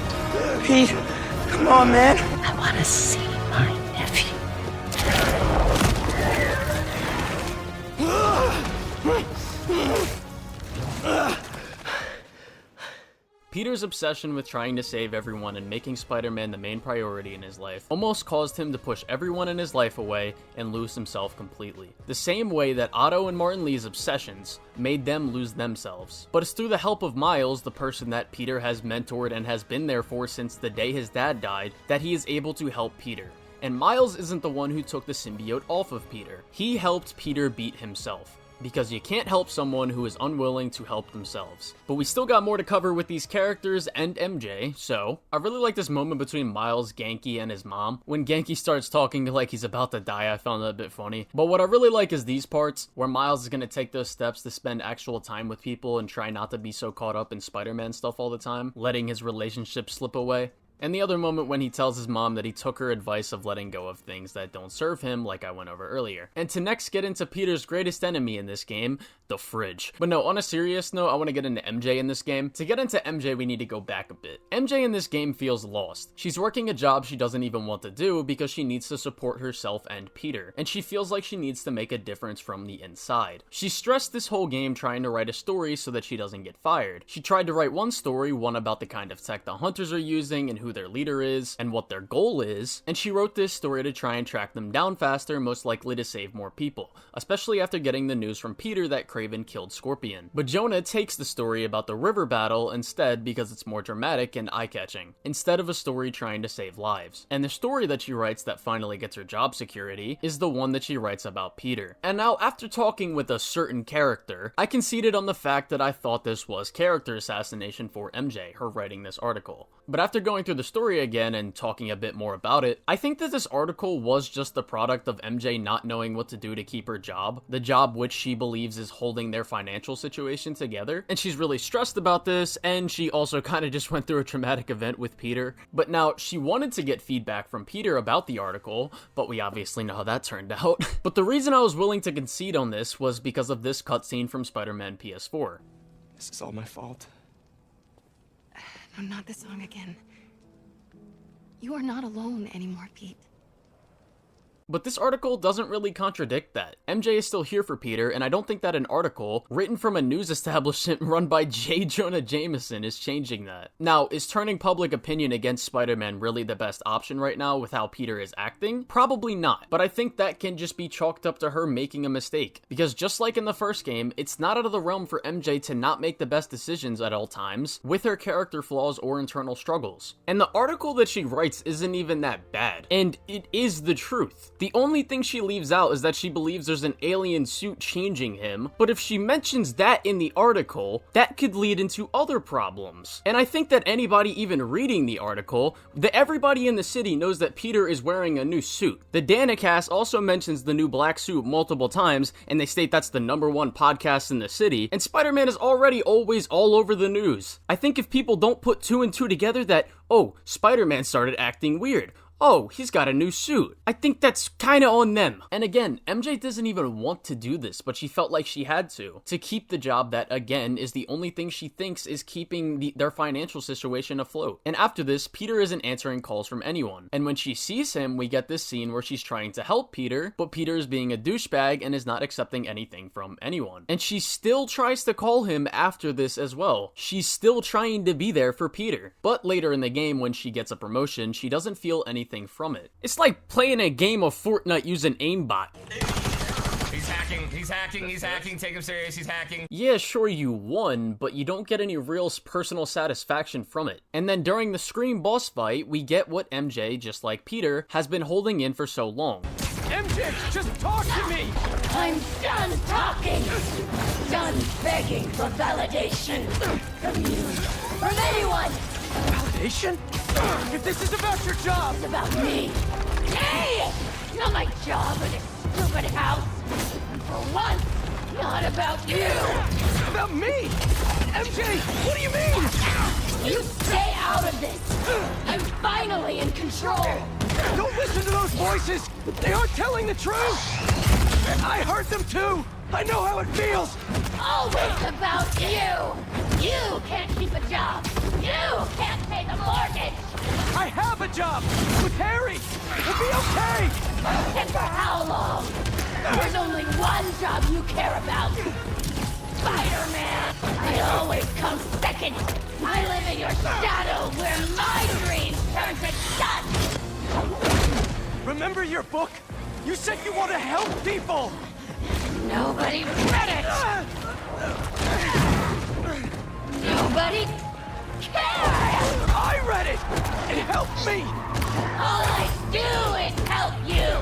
O: Pete, come on, man.
R: I want to see my nephew.
A: Peter's obsession with trying to save everyone and making Spider-Man the main priority in his life almost caused him to push everyone in his life away and lose himself completely. The same way that Otto and Martin Lee's obsessions made them lose themselves. But it's through the help of Miles, the person that Peter has mentored and has been there for since the day his dad died, that he is able to help Peter. And Miles isn't the one who took the symbiote off of Peter. He helped Peter beat himself. because you can't help someone who is unwilling to help themselves. But we still got more to cover with these characters and MJ, so I really like this moment between Miles, Genki, and his mom. When Genki starts talking like he's about to die, I found that a bit funny. But what I really like is these parts, where Miles is going to take those steps to spend actual time with people and try not to be so caught up in Spider-Man stuff all the time, letting his relationship slip away. And the other moment when he tells his mom that he took her advice of letting go of things that don't serve him, like I went over earlier. And to next get into Peter's greatest enemy in this game, the fridge. But no, on a serious note, I want to get into MJ in this game. To get into MJ, we need to go back a bit. MJ in this game feels lost. She's working a job she doesn't even want to do because she needs to support herself and Peter, and she feels like she needs to make a difference from the inside. She's stressed this whole game trying to write a story so that she doesn't get fired. She tried to write one story, one about the kind of tech the hunters are using and who their leader is and what their goal is, and she wrote this story to try and track them down faster, most likely to save more people, especially after getting the news from Peter that Kraven killed Scorpion. But Jonah takes the story about the river battle instead because it's more dramatic and eye-catching, instead of a story trying to save lives. And the story that she writes that finally gets her job security is the one that she writes about Peter. And now, after talking with a certain character, I conceded on the fact that I thought this was character assassination for MJ, her writing this article. But after going through the story again and talking a bit more about it, I think that this article was just the product of MJ not knowing what to do to keep her job, the job which she believes is holding their financial situation together, and she's really stressed about this, and she also kind of just went through a traumatic event with Peter. But now, she wanted to get feedback from Peter about the article, but we obviously know how that turned out. But the reason I was willing to concede on this was because of this cutscene from Spider-Man PS4.
O: This is all my fault.
M: No, not the song again. You are not alone anymore, Pete.
A: But this article doesn't really contradict that. MJ is still here for Peter, and I don't think that an article written from a news establishment run by J. Jonah Jameson is changing that. Now, is turning public opinion against Spider-Man really the best option right now with how Peter is acting? Probably not, but I think that can just be chalked up to her making a mistake. Because just like in the first game, it's not out of the realm for MJ to not make the best decisions at all times, with her character flaws or internal struggles. And the article that she writes isn't even that bad, and it is the truth. The only thing she leaves out is that she believes there's an alien suit changing him, but if she mentions that in the article, that could lead into other problems. And I think that anybody even reading the article, that everybody in the city knows that Peter is wearing a new suit. The Danicast also mentions the new black suit multiple times, and they state that's the #1 podcast in the city, and Spider-Man is already always all over the news. I think if people don't put 2 and 2 together that, oh, Spider-Man started acting weird, oh, he's got a new suit, I think that's kinda on them. And again, MJ doesn't even want to do this, but she felt like she had to keep the job that, again, is the only thing she thinks is keeping their financial situation afloat. And after this, Peter isn't answering calls from anyone. And when she sees him, we get this scene where she's trying to help Peter, but Peter is being a douchebag and is not accepting anything from anyone. And she still tries to call him after this as well. She's still trying to be there for Peter. But later in the game, when she gets a promotion, she doesn't feel anything from it. It's like playing a game of Fortnite using aimbot.
S: He's hacking, take him serious, he's hacking.
A: Yeah, sure, you won, but you don't get any real personal satisfaction from it. And then during the Scream boss fight, we get what MJ, just like Peter, has been holding in for so long.
S: MJ, just talk to me!
R: I'm done talking! Done begging for validation from you, from anyone!
S: Validation? If this is about your job!
R: It's about me! Hey! It's not my job in this stupid house! And for once, not about you!
S: About me? MJ, what do you mean?
R: You stay out of this! I'm finally in control!
S: Don't listen to those voices! They aren't telling the truth! I heard them too! I know how it feels!
R: Always about you! You can't keep a job! You can't pay the mortgage!
S: I have a job! With Harry! We'll be okay!
R: And for how long? There's only one job you care about! Spider-Man! I always come second! I live in your shadow where my dreams turn to dust!
S: Remember your book? You said you want to help people!
R: Nobody read it! Nobody cares!
S: I read it! It helped me!
R: All I do is help you!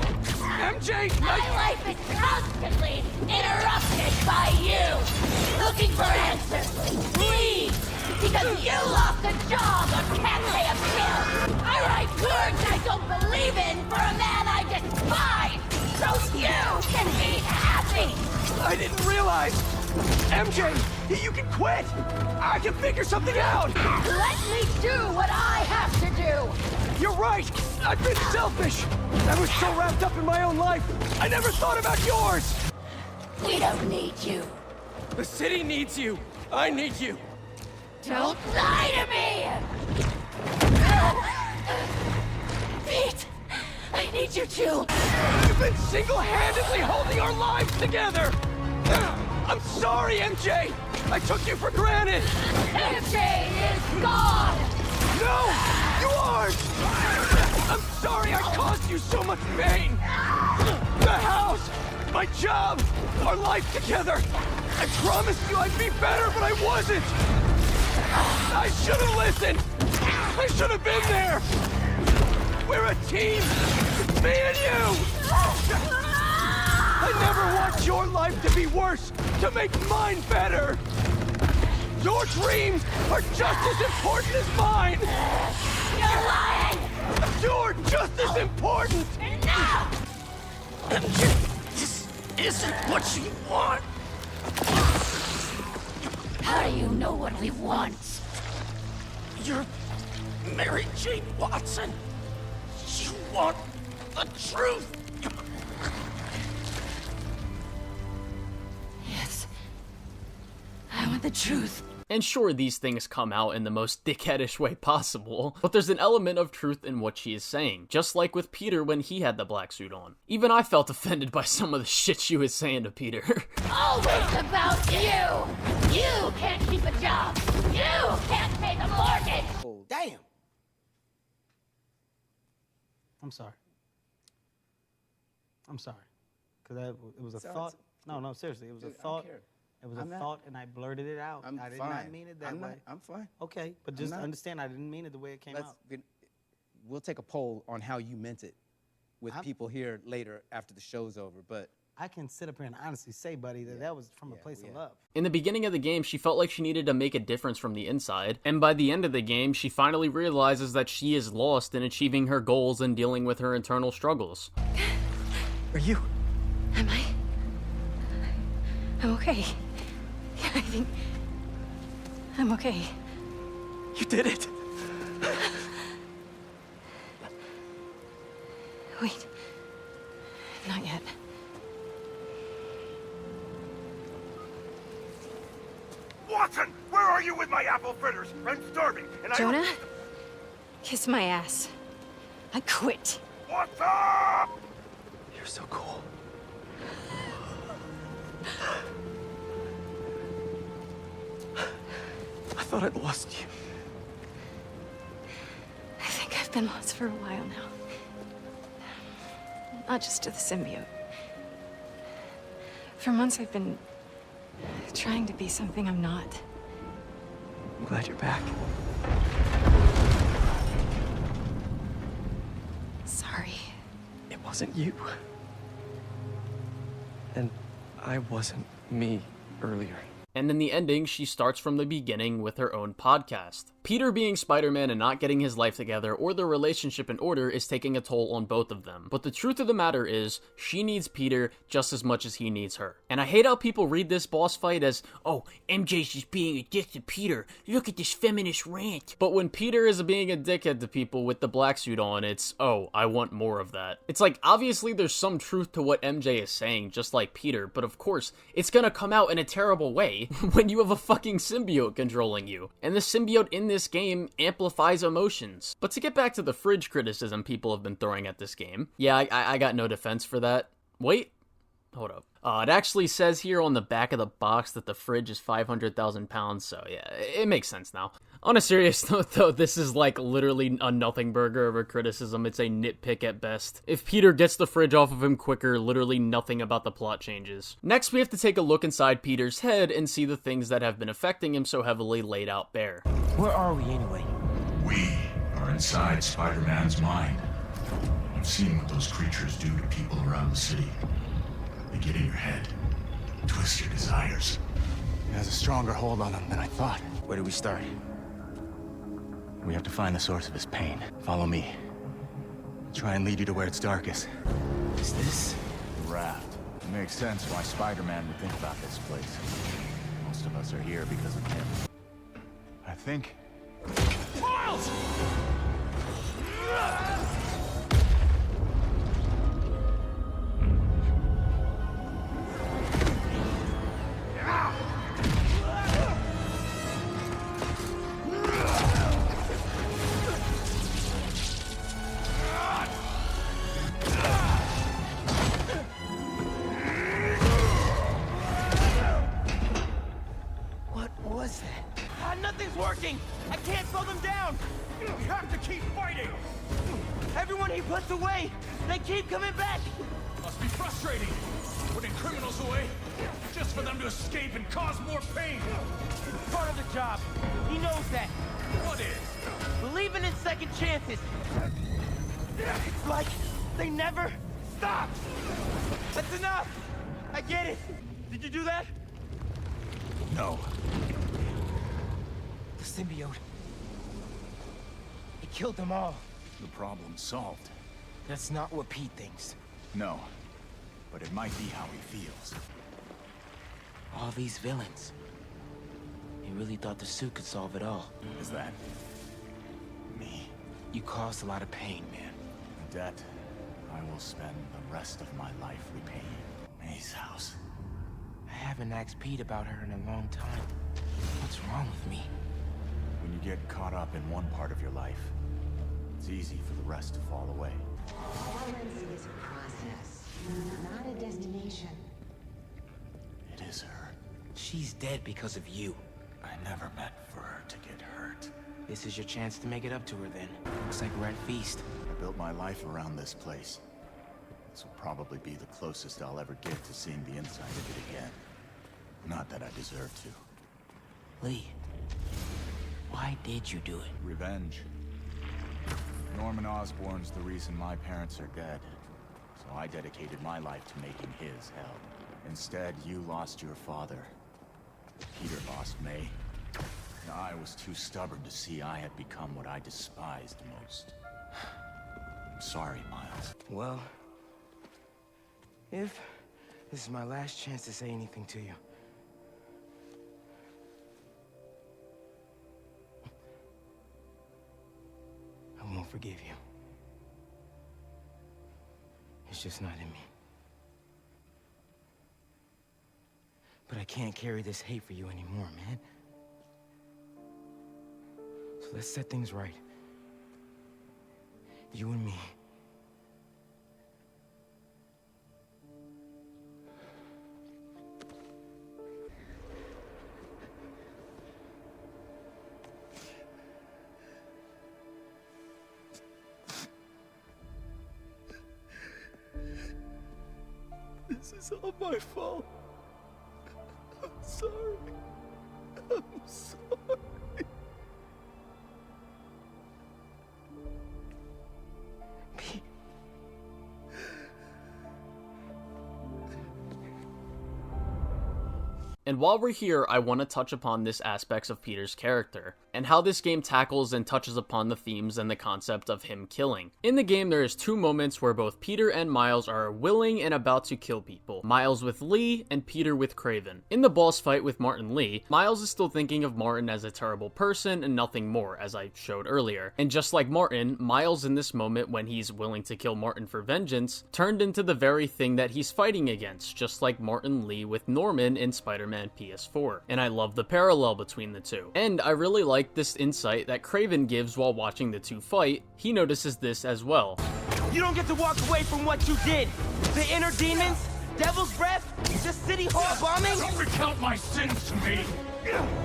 S: MJ!
R: My life is constantly interrupted by you! Looking for answers, please! Because you lost a job or can't pay a bill! I write words I don't believe in for a man I despise! So you can be happy!
S: I didn't realize! MJ, you can quit! I can figure something out!
R: Let me do what I have to do!
S: You're right! I've been selfish! I was so wrapped up in my own life, I never thought about yours!
R: We don't need you.
S: The city needs you! I need you!
R: Don't lie to me! Pete! I need you too!
S: You've been single-handedly holding our lives together! I'm sorry, MJ! I took you for granted!
R: MJ is gone!
S: No! You aren't! I'm sorry I caused you so much pain! The house! My job! Our life together! I promised you I'd be better, but I wasn't! I should have listened! I should have been there! We're a team! Me and you! I never want your life to be worse, to make mine better! Your dreams are just as important as mine!
R: You're lying!
S: You're just as important!
R: Enough!
N: This isn't what you want.
R: How do you know what we want?
N: You're Mary Jane Watson. You want the truth.
R: Yes. I want the truth.
A: And sure, these things come out in the most dickheadish way possible, but there's an element of truth in what she is saying, just like with Peter when he had the black suit on. Even I felt offended by some of the shit she was saying to Peter.
R: Always about you! You can't keep a job! You can't pay the mortgage!
T: Oh, damn!
U: I'm sorry. I'm sorry. Because it was a thought. No, seriously, it was a thought. It was a thought, and I blurted it out. I did not mean it that way.
T: I'm fine.
U: Okay, but just understand I didn't mean it the way it came out.
T: We'll take a poll on how you meant it with people here later after the show's over, but...
U: I can sit up here and honestly say, buddy, that was from a place of love.
A: In the beginning of the game, she felt like she needed to make a difference from the inside, and by the end of the game, she finally realizes that she is lost in achieving her goals and dealing with her internal struggles.
G: Are you?
M: Am I? I'm okay. I think I'm okay.
G: You did it!
M: Wait. Not yet.
N: Watson, where are you with my apple fritters? I'm starving, and
M: Jonah? Kiss my ass. I quit.
N: What's up?
G: You're so cool. I thought I'd lost you.
M: I think I've been lost for a while now. Not just to the symbiote. For months I've been trying to be something I'm not.
G: I'm glad you're back.
M: Sorry.
G: It wasn't you. And I wasn't me earlier.
A: And in the ending, she starts from the beginning with her own podcast. Peter being Spider-Man and not getting his life together or their relationship in order is taking a toll on both of them. But the truth of the matter is, she needs Peter just as much as he needs her. And I hate how people read this boss fight as, oh, MJ's just being a dick to Peter. Look at this feminist rant. But when Peter is being a dickhead to people with the black suit on, it's, oh, I want more of that. It's like, obviously there's some truth to what MJ is saying, just like Peter, but of course, it's gonna come out in a terrible way when you have a fucking symbiote controlling you. And the symbiote in this game amplifies emotions. But to get back to the fridge criticism people have been throwing at this game, yeah, I got no defense for that. Wait, hold up. It actually says here on the back of the box that the fridge is 500,000 pounds, so yeah, it makes sense now. On a serious note though, this is like literally a nothing burger of a criticism. It's a nitpick at best. If Peter gets the fridge off of him quicker, literally nothing about the plot changes. Next, we have to take a look inside Peter's head and see the things that have been affecting him so heavily laid out bare.
O: Where are we anyway?
J: We are inside Spider-Man's mind. I've seen what those creatures do to people around the city. They get in your head, twist your desires.
F: It has a stronger hold on him than I thought.
O: Where do we start?
F: We have to find the source of his pain. Follow me. Try and lead you to where it's darkest.
O: Is this?
F: The raft. It makes sense why Spider-Man would think about this place. Most of us are here because of him. I think...
S: Miles!
O: What was that? Nothing's working! I can't slow them down!
S: We have to keep fighting!
O: Everyone he puts away, they keep coming back!
S: Must be frustrating, putting criminals away, just for them to escape and cause more pain.
O: Part of the job. He knows that.
S: What is?
O: Believing in second chances. It's like they never stop! That's enough! I get it! Did you do that?
F: No.
O: The symbiote. It killed them all.
F: The problem's solved.
O: That's not what Pete thinks.
F: No. But it might be how he feels.
O: All these villains. He really thought the suit could solve it all.
F: Is that... me?
O: You caused a lot of pain, man.
F: A debt I will spend the rest of my life repaying. May's house.
O: I haven't asked Pete about her in a long time. What's wrong with me?
F: When you get caught up in one part of your life, it's easy for the rest to fall away.
E: Balance is a process, not a destination.
F: It is her.
O: She's dead because of you.
F: I never meant for her to get hurt.
O: This is your chance to make it up to her then. Looks like we're at feast.
F: I built my life around this place. This will probably be the closest I'll ever get to seeing the inside of it again. Not that I deserve to.
O: Lee, why did you do it?
F: Revenge. Norman Osborn's the reason my parents are dead. So I dedicated my life to making his hell. Instead, you lost your father. Peter lost May. And I was too stubborn to see I had become what I despised most. I'm sorry, Miles.
O: Well, if this is my last chance to say anything to you. I won't forgive you. It's just not in me. But I can't carry this hate for you anymore, man. So let's set things right. You and me.
S: This is all my fault. I'm sorry. I'm sorry.
A: And while we're here, I want to touch upon this aspects of Peter's character, and how this game tackles and touches upon the themes and the concept of him killing. In the game, there is two moments where both Peter and Miles are willing and about to kill people. Miles with Lee, and Peter with Kraven. In the boss fight with Martin Lee, Miles is still thinking of Martin as a terrible person and nothing more, as I showed earlier. And just like Martin, Miles in this moment, when he's willing to kill Martin for vengeance, turned into the very thing that he's fighting against, just like Martin Lee with Norman in Spider-Man PS4, and I love the parallel between the two. And I really like this insight that Kraven gives while watching the two fight. He notices this as well.
O: You don't get to walk away from what you did. The inner demons, devil's breath, the city hall bombing.
S: Don't recount my sins to me.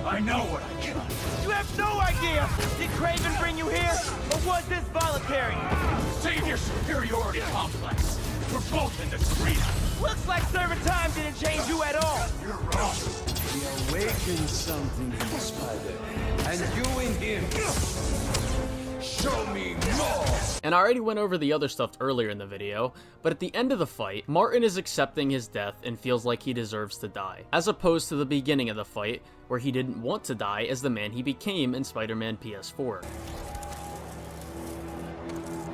S: I know what I did.
O: You have no idea. Did Kraven bring you here, or was this voluntary?
S: Save your superiority complex. We're both in this arena.
O: Looks like serving time didn't change you at all.
S: You're wrong.
Q: We awakened something in Spider, and you in him. Show me more!
A: And I already went over the other stuff earlier in the video, but at the end of the fight, Martin is accepting his death and feels like he deserves to die, as opposed to the beginning of the fight, where he didn't want to die as the man he became in Spider-Man PS4.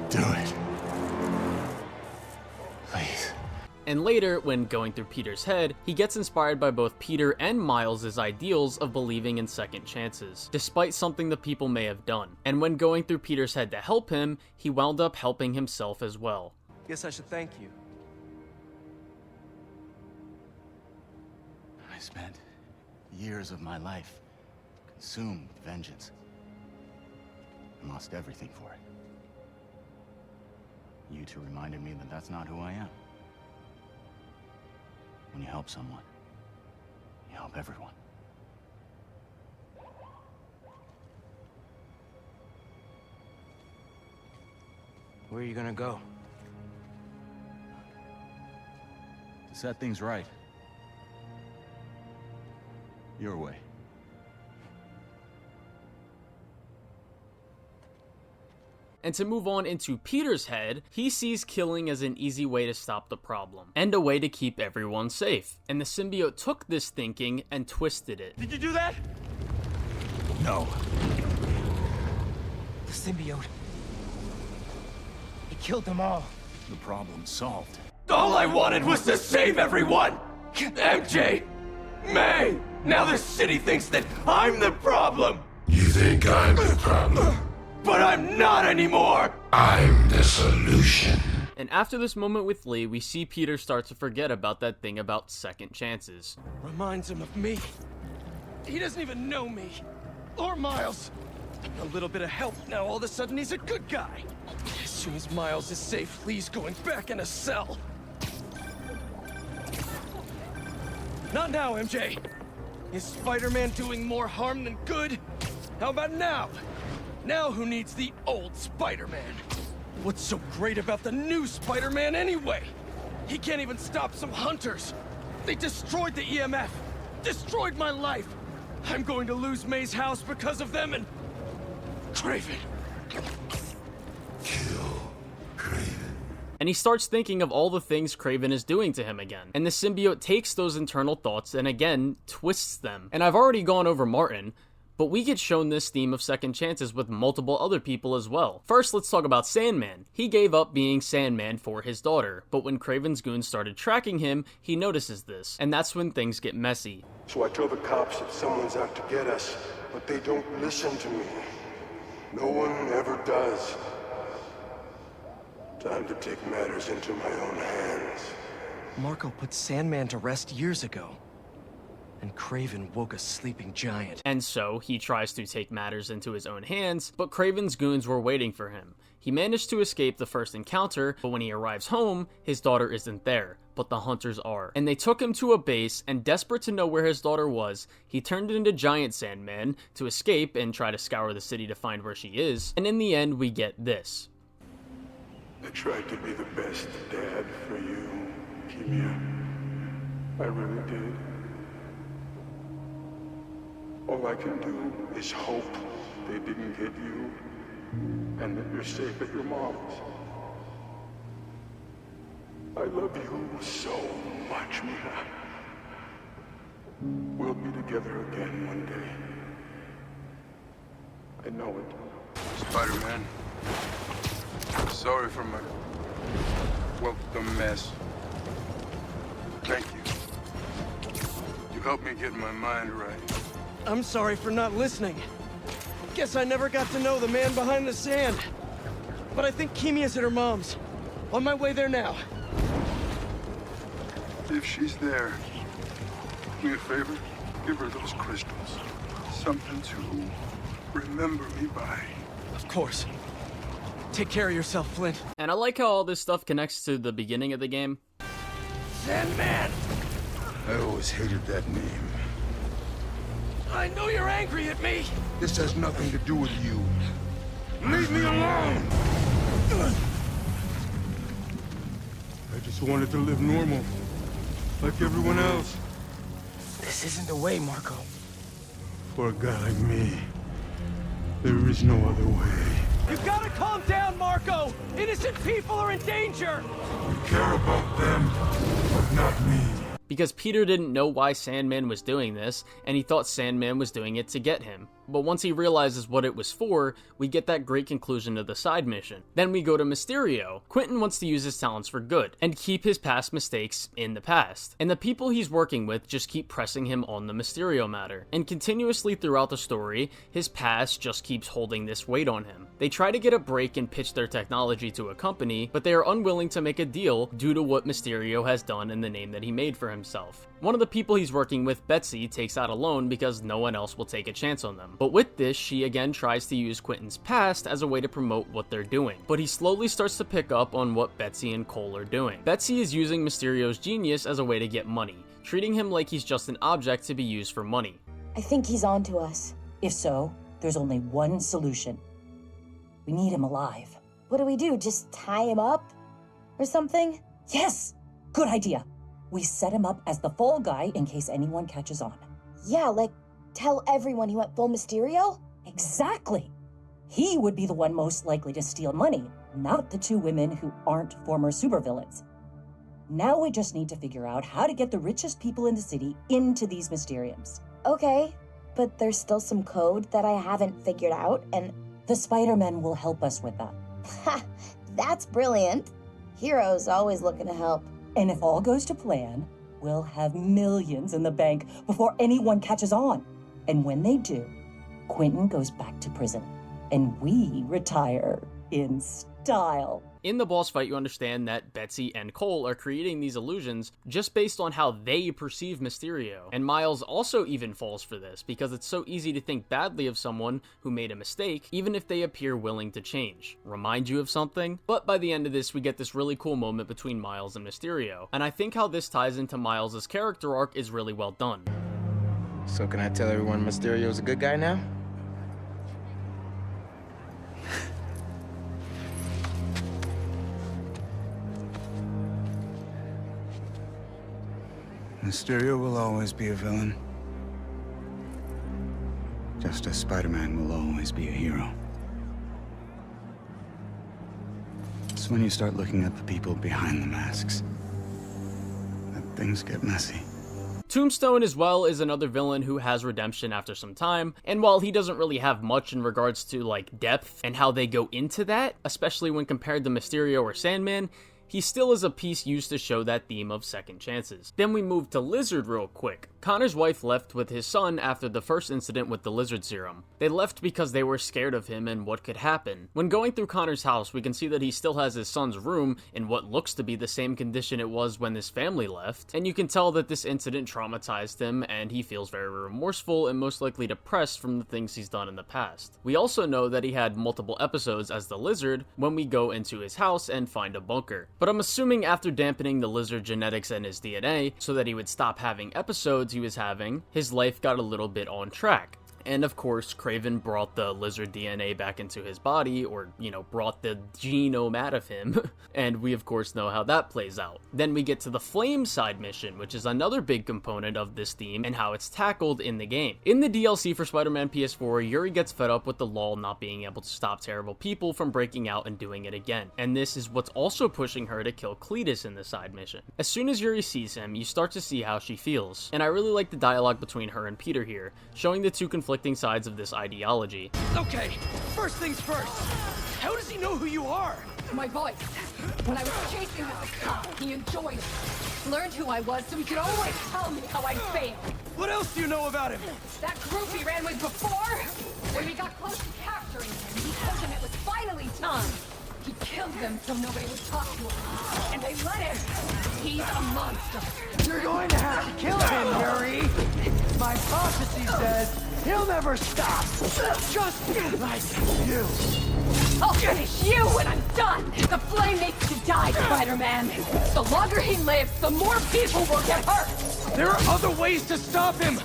J: Do it. Please.
A: And later, when going through Peter's head, he gets inspired by both Peter and Miles' ideals of believing in second chances, despite something the people may have done. And when going through Peter's head to help him, he wound up helping himself as well.
G: Guess I should thank you.
F: I spent years of my life consumed with vengeance and lost everything for it. You two reminded me that that's not who I am. When you help someone, you help everyone.
D: Where are you gonna go?
F: To set things right. Your way.
A: And to move on into Peter's head, he sees killing as an easy way to stop the problem, and a way to keep everyone safe. And the symbiote took this thinking and twisted it.
G: Did you do that?
F: No.
D: The symbiote. He killed them all.
F: The problem's solved.
N: All I wanted was to save everyone! MJ! May! Now the city thinks that I'm the problem!
J: You think I'm the problem?
N: But I'm not anymore!
J: I'm the solution.
A: And after this moment with Lee, we see Peter start to forget about that thing about second chances.
G: Reminds him of me. He doesn't even know me. Or Miles. A little bit of help, now all of a sudden he's a good guy. As soon as Miles is safe, Lee's going back in a cell. Not now, MJ. Is Spider-Man doing more harm than good? How about now? Now who needs the old Spider-Man? What's so great about the new Spider-Man anyway? He can't even stop some hunters. They destroyed the EMF. Destroyed my life. I'm going to lose May's house because of them and... Kraven.
A: And he starts thinking of all the things Kraven is doing to him again. And the symbiote takes those internal thoughts and again twists them. And I've already gone over Martin, but we get shown this theme of second chances with multiple other people as well. First, let's talk about Sandman. He gave up being Sandman for his daughter, but when Kraven's goons started tracking him, he notices this, and that's when things get messy.
B: So I tell the cops that someone's out to get us, but they don't listen to me. No one ever does. Time to take matters into my own hands.
G: Marco put Sandman to rest years ago. And Kraven woke a sleeping giant.
A: And so, he tries to take matters into his own hands, but Kraven's goons were waiting for him. He managed to escape the first encounter, but when he arrives home, his daughter isn't there, but the hunters are. And they took him to a base, and desperate to know where his daughter was, he turned into Giant Sandman to escape and try to scour the city to find where she is, and in the end, we get this.
B: I tried to be the best dad for you, Kimia. I really did. All I can do is hope they didn't get you, and that you're safe at your mom's. I love you so much, Mia. We'll be together again one day. I know it.
V: Spider-Man, sorry for my welcome mess. Thank you. You helped me get my mind right.
G: I'm sorry for not listening. Guess I never got to know the man behind the sand. But I think Kimia's at her mom's. On my way there now.
V: If she's there, do me a favor, give her those crystals. Something to remember me by.
G: Of course. Take care of yourself, Flint.
A: And I like how all this stuff connects to the beginning of the game.
V: Sandman! I always hated that name.
G: I know you're angry at me.
V: This has nothing to do with you. Leave me alone!
B: I just wanted to live normal, like everyone else.
D: This isn't the way, Marco.
B: For a guy like me, there is no other way.
S: You gotta calm down, Marco! Innocent people are in danger!
B: I care about them, but not me.
A: Because Peter didn't know why Sandman was doing this, and he thought Sandman was doing it to get him. But once he realizes what it was for, we get that great conclusion to the side mission. Then we go to Mysterio. Quentin wants to use his talents for good, and keep his past mistakes in the past. And the people he's working with just keep pressing him on the Mysterio matter. And continuously throughout the story, his past just keeps holding this weight on him. They try to get a break and pitch their technology to a company, but they are unwilling to make a deal due to what Mysterio has done and the name that he made for himself. One of the people he's working with, Betsy, takes out a loan because no one else will take a chance on them. But with this, she again tries to use Quentin's past as a way to promote what they're doing. But he slowly starts to pick up on what Betsy and Cole are doing. Betsy is using Mysterio's genius as a way to get money, treating him like he's just an object to be used for money.
C: I think he's on to us. If so, there's only one solution. We need him alive.
H: What do? Just tie him up? Or something?
C: Yes! Good idea. We set him up as the fall guy in case anyone catches on.
H: Yeah, like tell everyone he went full Mysterio?
C: Exactly. He would be the one most likely to steal money, not the two women who aren't former supervillains. Now we just need to figure out how to get the richest people in the city into these Mysteriums.
H: Okay, but there's still some code that I haven't figured out, and
C: the Spider-Men will help us with that.
H: Ha! That's brilliant. Heroes always looking to help.
C: And if all goes to plan, we'll have millions in the bank before anyone catches on. And when they do, Quentin goes back to prison, and we retire in style.
A: In the boss fight, you understand that Betsy and Cole are creating these illusions just based on how they perceive Mysterio. And Miles also even falls for this, because it's so easy to think badly of someone who made a mistake, even if they appear willing to change. Remind you of something? But by the end of this, we get this really cool moment between Miles and Mysterio. And I think how this ties into Miles' character arc is really well done.
D: So can I tell everyone Mysterio's a good guy now?
J: Mysterio will always be a villain. Just as Spider-Man will always be a hero. It's when you start looking at the people behind the masks that things get messy.
A: Tombstone as well is another villain who has redemption after some time, and while he doesn't really have much in regards to like depth and how they go into that, especially when compared to Mysterio or Sandman, he still is a piece used to show that theme of second chances. Then we move to Lizard real quick. Connor's wife left with his son after the first incident with the lizard serum. They left because they were scared of him and what could happen. When going through Connor's house, we can see that he still has his son's room in what looks to be the same condition it was when his family left, and you can tell that this incident traumatized him and he feels very remorseful and most likely depressed from the things he's done in the past. We also know that he had multiple episodes as the lizard when we go into his house and find a bunker. But I'm assuming after dampening the lizard genetics and his DNA so that he would stop having episodes he was having, his life got a little bit on track. And of course, Kraven brought the lizard DNA back into his body, or, brought the genome out of him. And we of course know how that plays out. Then we get to the Flame side mission, which is another big component of this theme and how it's tackled in the game. In the DLC for Spider-Man PS4, Yuri gets fed up with the law not being able to stop terrible people from breaking out and doing it again. And this is what's also pushing her to kill Cletus in the side mission. As soon as Yuri sees him, you start to see how she feels. And I really like the dialogue between her and Peter here, showing the two conflicting sides of this ideology.
S: Okay, first things first. How does he know who you are?
R: My voice. When I was chasing him as a cop, he enjoyed it. Learned who I was so he could always tell me how I failed.
S: What else do you know about him?
R: That group he ran with before? When we got close to capturing him, he told them it was finally time. He killed them so nobody would talk to him. And they let him. He's a monster.
S: You're going to have to kill him, Yuri. My prophecy says he'll never stop. Just like you.
R: I'll finish you when I'm done. The Flame needs to die, Spider-Man. The longer he lives, the more people will get hurt.
S: There are other ways to stop him.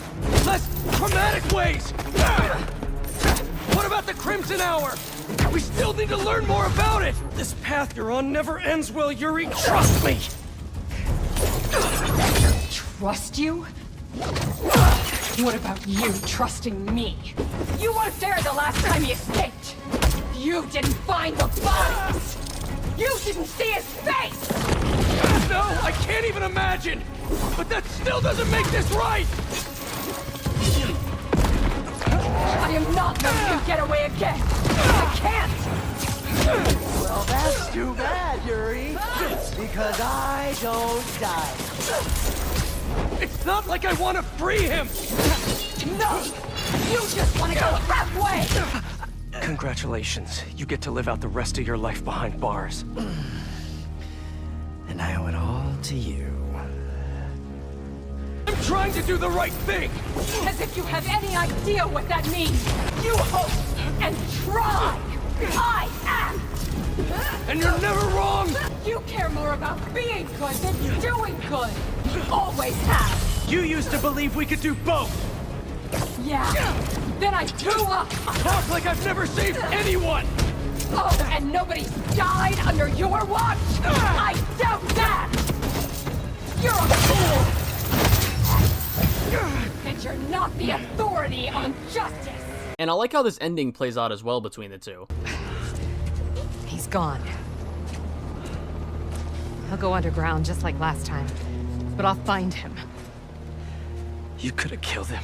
S: Less traumatic ways. What about the Crimson Hour? We still need to learn more about it. This path you're on never ends well, Yuri. Trust me.
R: Trust you? What about you trusting me? You weren't there the last time he escaped. You didn't find the bodies! You didn't see his face!
S: No, I can't even imagine! But that still doesn't make this right!
R: I am not letting you get away again! I can't!
K: Well, that's too bad, Yuri. Because I don't die.
S: It's not like I want to free him!
R: No! You just want to go halfway!
G: Congratulations. You get to live out the rest of your life behind bars.
K: And I owe it all to you.
S: I'm trying to do the right thing!
R: As if you have any idea what that means! You hope and try! I am!
S: And you're never wrong!
R: You care more about being good than doing good! You always have!
S: You used to believe we could do both!
R: Yeah! Then I grew up!
S: Talk like I've never saved anyone!
R: Oh, and nobody died under your watch? I doubt that! You're a fool! And you're not the authority on justice!
A: And I like how this ending plays out as well between the two.
M: He's gone. He'll go underground just like last time, but I'll find him.
G: You could have killed him.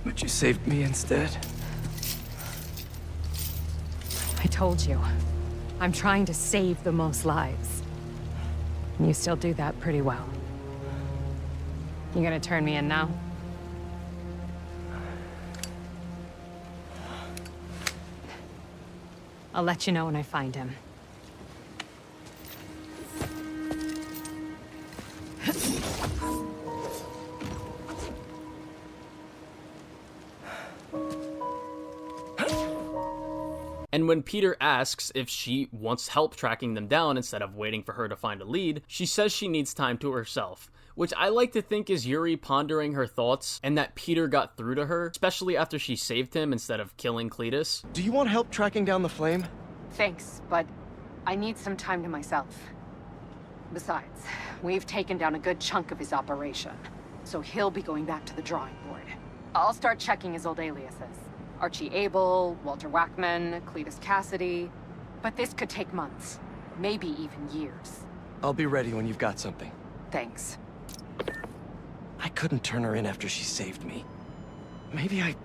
G: But you saved me instead.
M: I told you. I'm trying to save the most lives. And you still do that pretty well. You gonna turn me in now? I'll let you know when I find him.
A: And when Peter asks if she wants help tracking them down instead of waiting for her to find a lead, she says she needs time to herself, which I like to think is Yuri pondering her thoughts and that Peter got through to her, especially after she saved him instead of killing Cletus.
O: Do you want help tracking down the flame?
M: Thanks, but I need some time to myself. Besides, we've taken down a good chunk of his operation, so he'll be going back to the drawing board. I'll start checking his old aliases. Archie Abel, Walter Wackman, Cletus Cassidy. But this could take months, maybe even years.
G: I'll be ready when you've got something.
M: Thanks.
G: I couldn't turn her in after she saved me. Maybe I...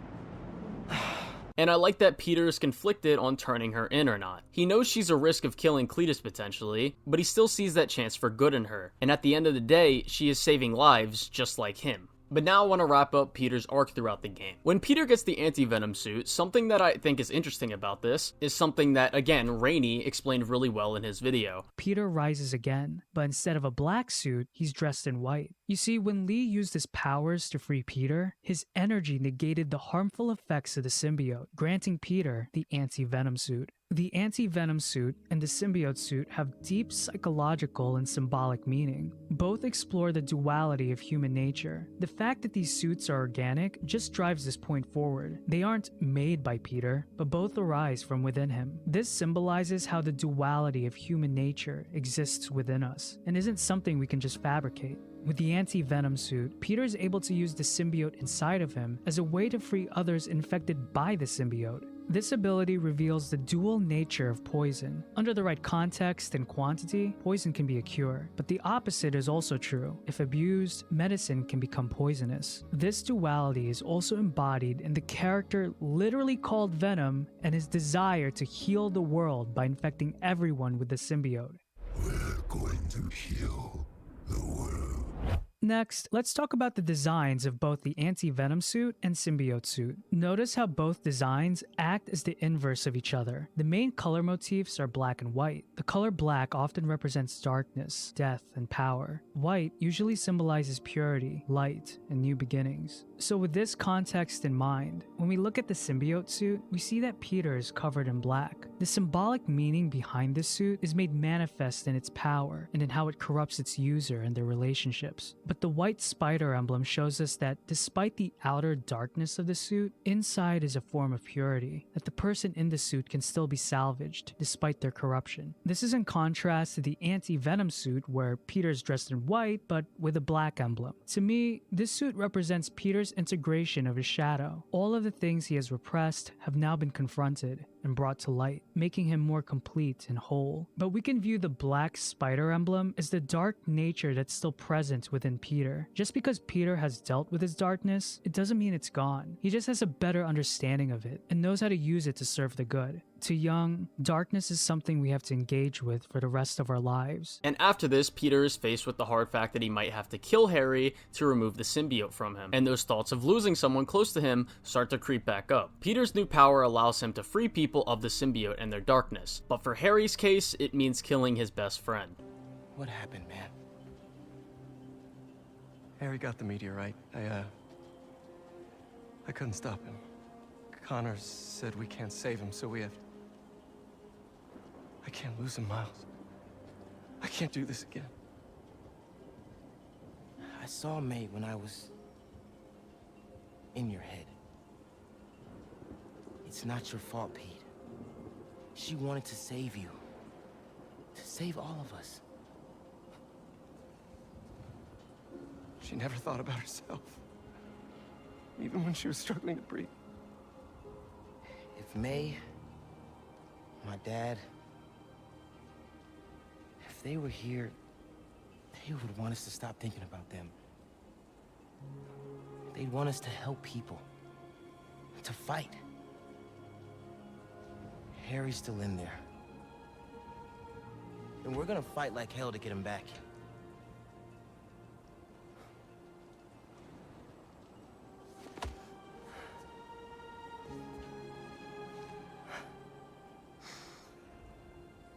A: And I like that Peter is conflicted on turning her in or not. He knows she's a risk of killing Cletus potentially, but he still sees that chance for good in her. And at the end of the day, she is saving lives just like him. But now I want to wrap up Peter's arc throughout the game. When Peter gets the anti-venom suit, something that I think is interesting about this is something that, again, Rainey explained really well in his video.
P: Peter rises again, but instead of a black suit, he's dressed in white. You see, when Lee used his powers to free Peter, his energy negated the harmful effects of the symbiote, granting Peter the anti-venom suit. The anti-venom suit and the symbiote suit have deep psychological and symbolic meaning. Both explore the duality of human nature. The fact that these suits are organic just drives this point forward. They aren't made by Peter, but both arise from within him. This symbolizes how the duality of human nature exists within us, and isn't something we can just fabricate. With the anti-venom suit, Peter is able to use the symbiote inside of him as a way to free others infected by the symbiote. This ability reveals the dual nature of poison. Under the right context and quantity, poison can be a cure, but the opposite is also true. If abused, medicine can become poisonous. This duality is also embodied in the character literally called Venom and his desire to heal the world by infecting everyone with the symbiote.
J: We're going to heal the world.
P: Next, let's talk about the designs of both the anti-venom suit and symbiote suit. Notice how both designs act as the inverse of each other. The main color motifs are black and white. The color black often represents darkness, death, and power. White usually symbolizes purity, light, and new beginnings. So with this context in mind, when we look at the symbiote suit, we see that Peter is covered in black. The symbolic meaning behind this suit is made manifest in its power and in how it corrupts its user and their relationships. But the white spider emblem shows us that despite the outer darkness of the suit, inside is a form of purity, that the person in the suit can still be salvaged despite their corruption. This is in contrast to the anti-venom suit where Peter's dressed in white but with a black emblem. To me, this suit represents Peter's integration of his shadow. All of the things he has repressed have now been confronted. and brought to light, making him more complete and whole. But we can view the black spider emblem as the dark nature that's still present within Peter. Just because Peter has dealt with his darkness, it doesn't mean it's gone. He just has a better understanding of it and knows how to use it to serve the good. To Young, darkness is something we have to engage with for the rest of our lives.
A: And after this, Peter is faced with the hard fact that he might have to kill Harry to remove the symbiote from him, and those thoughts of losing someone close to him start to creep back up. Peter's new power allows him to free people of the symbiote and their darkness, but for Harry's case, it means killing his best friend.
D: What happened, man?
G: Harry got the meteorite. I couldn't stop him. Connor said we can't save him, so we have... I can't lose him, Miles. I can't do this again.
D: I saw May when I was... in your head. It's not your fault, Pete. She wanted to save you. To save all of us.
G: She never thought about herself. Even when she was struggling to breathe.
D: If May, my dad, if they were here, they would want us to stop thinking about them. They'd want us to help people. To fight. Harry's still in there. And we're gonna fight like hell to get him back.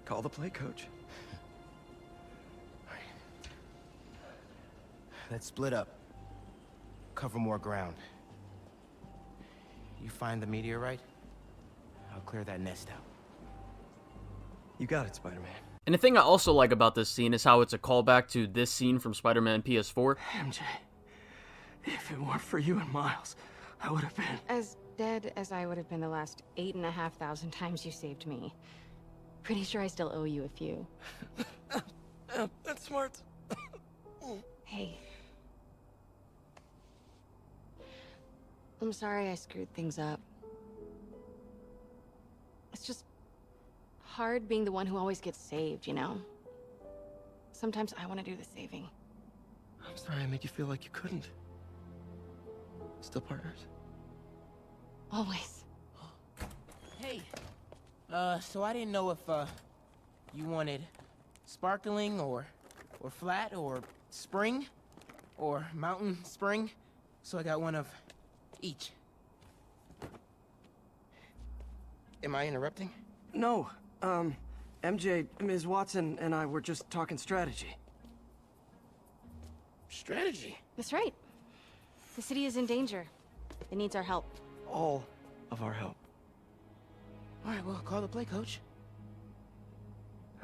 G: Call the play, coach.
D: Let's split up. Cover more ground. You find the meteorite, I'll clear that nest out.
G: You got it, Spider-Man.
A: And the thing I also like about this scene is how it's a callback to this scene from Spider-Man PS4.
S: MJ, if it weren't for you and Miles, I would have been...
I: As dead as I would have been the last 8,500 times you saved me. Pretty sure I still owe you a few.
G: That's smart.
I: Hey. I'm sorry I screwed things up. It's just hard being the one who always gets saved, you know? Sometimes I want to do the saving.
G: I'm sorry I made you feel like you couldn't. Still partners?
I: Always.
D: Hey, so I didn't know if, you wanted sparkling or flat or spring or mountain spring, so I got one of each. Am I interrupting?
G: No, MJ, Ms. Watson, and I were just talking strategy.
D: Strategy?
I: That's right. The city is in danger. It needs our help.
G: All of our help.
D: All right, well, call the play, coach.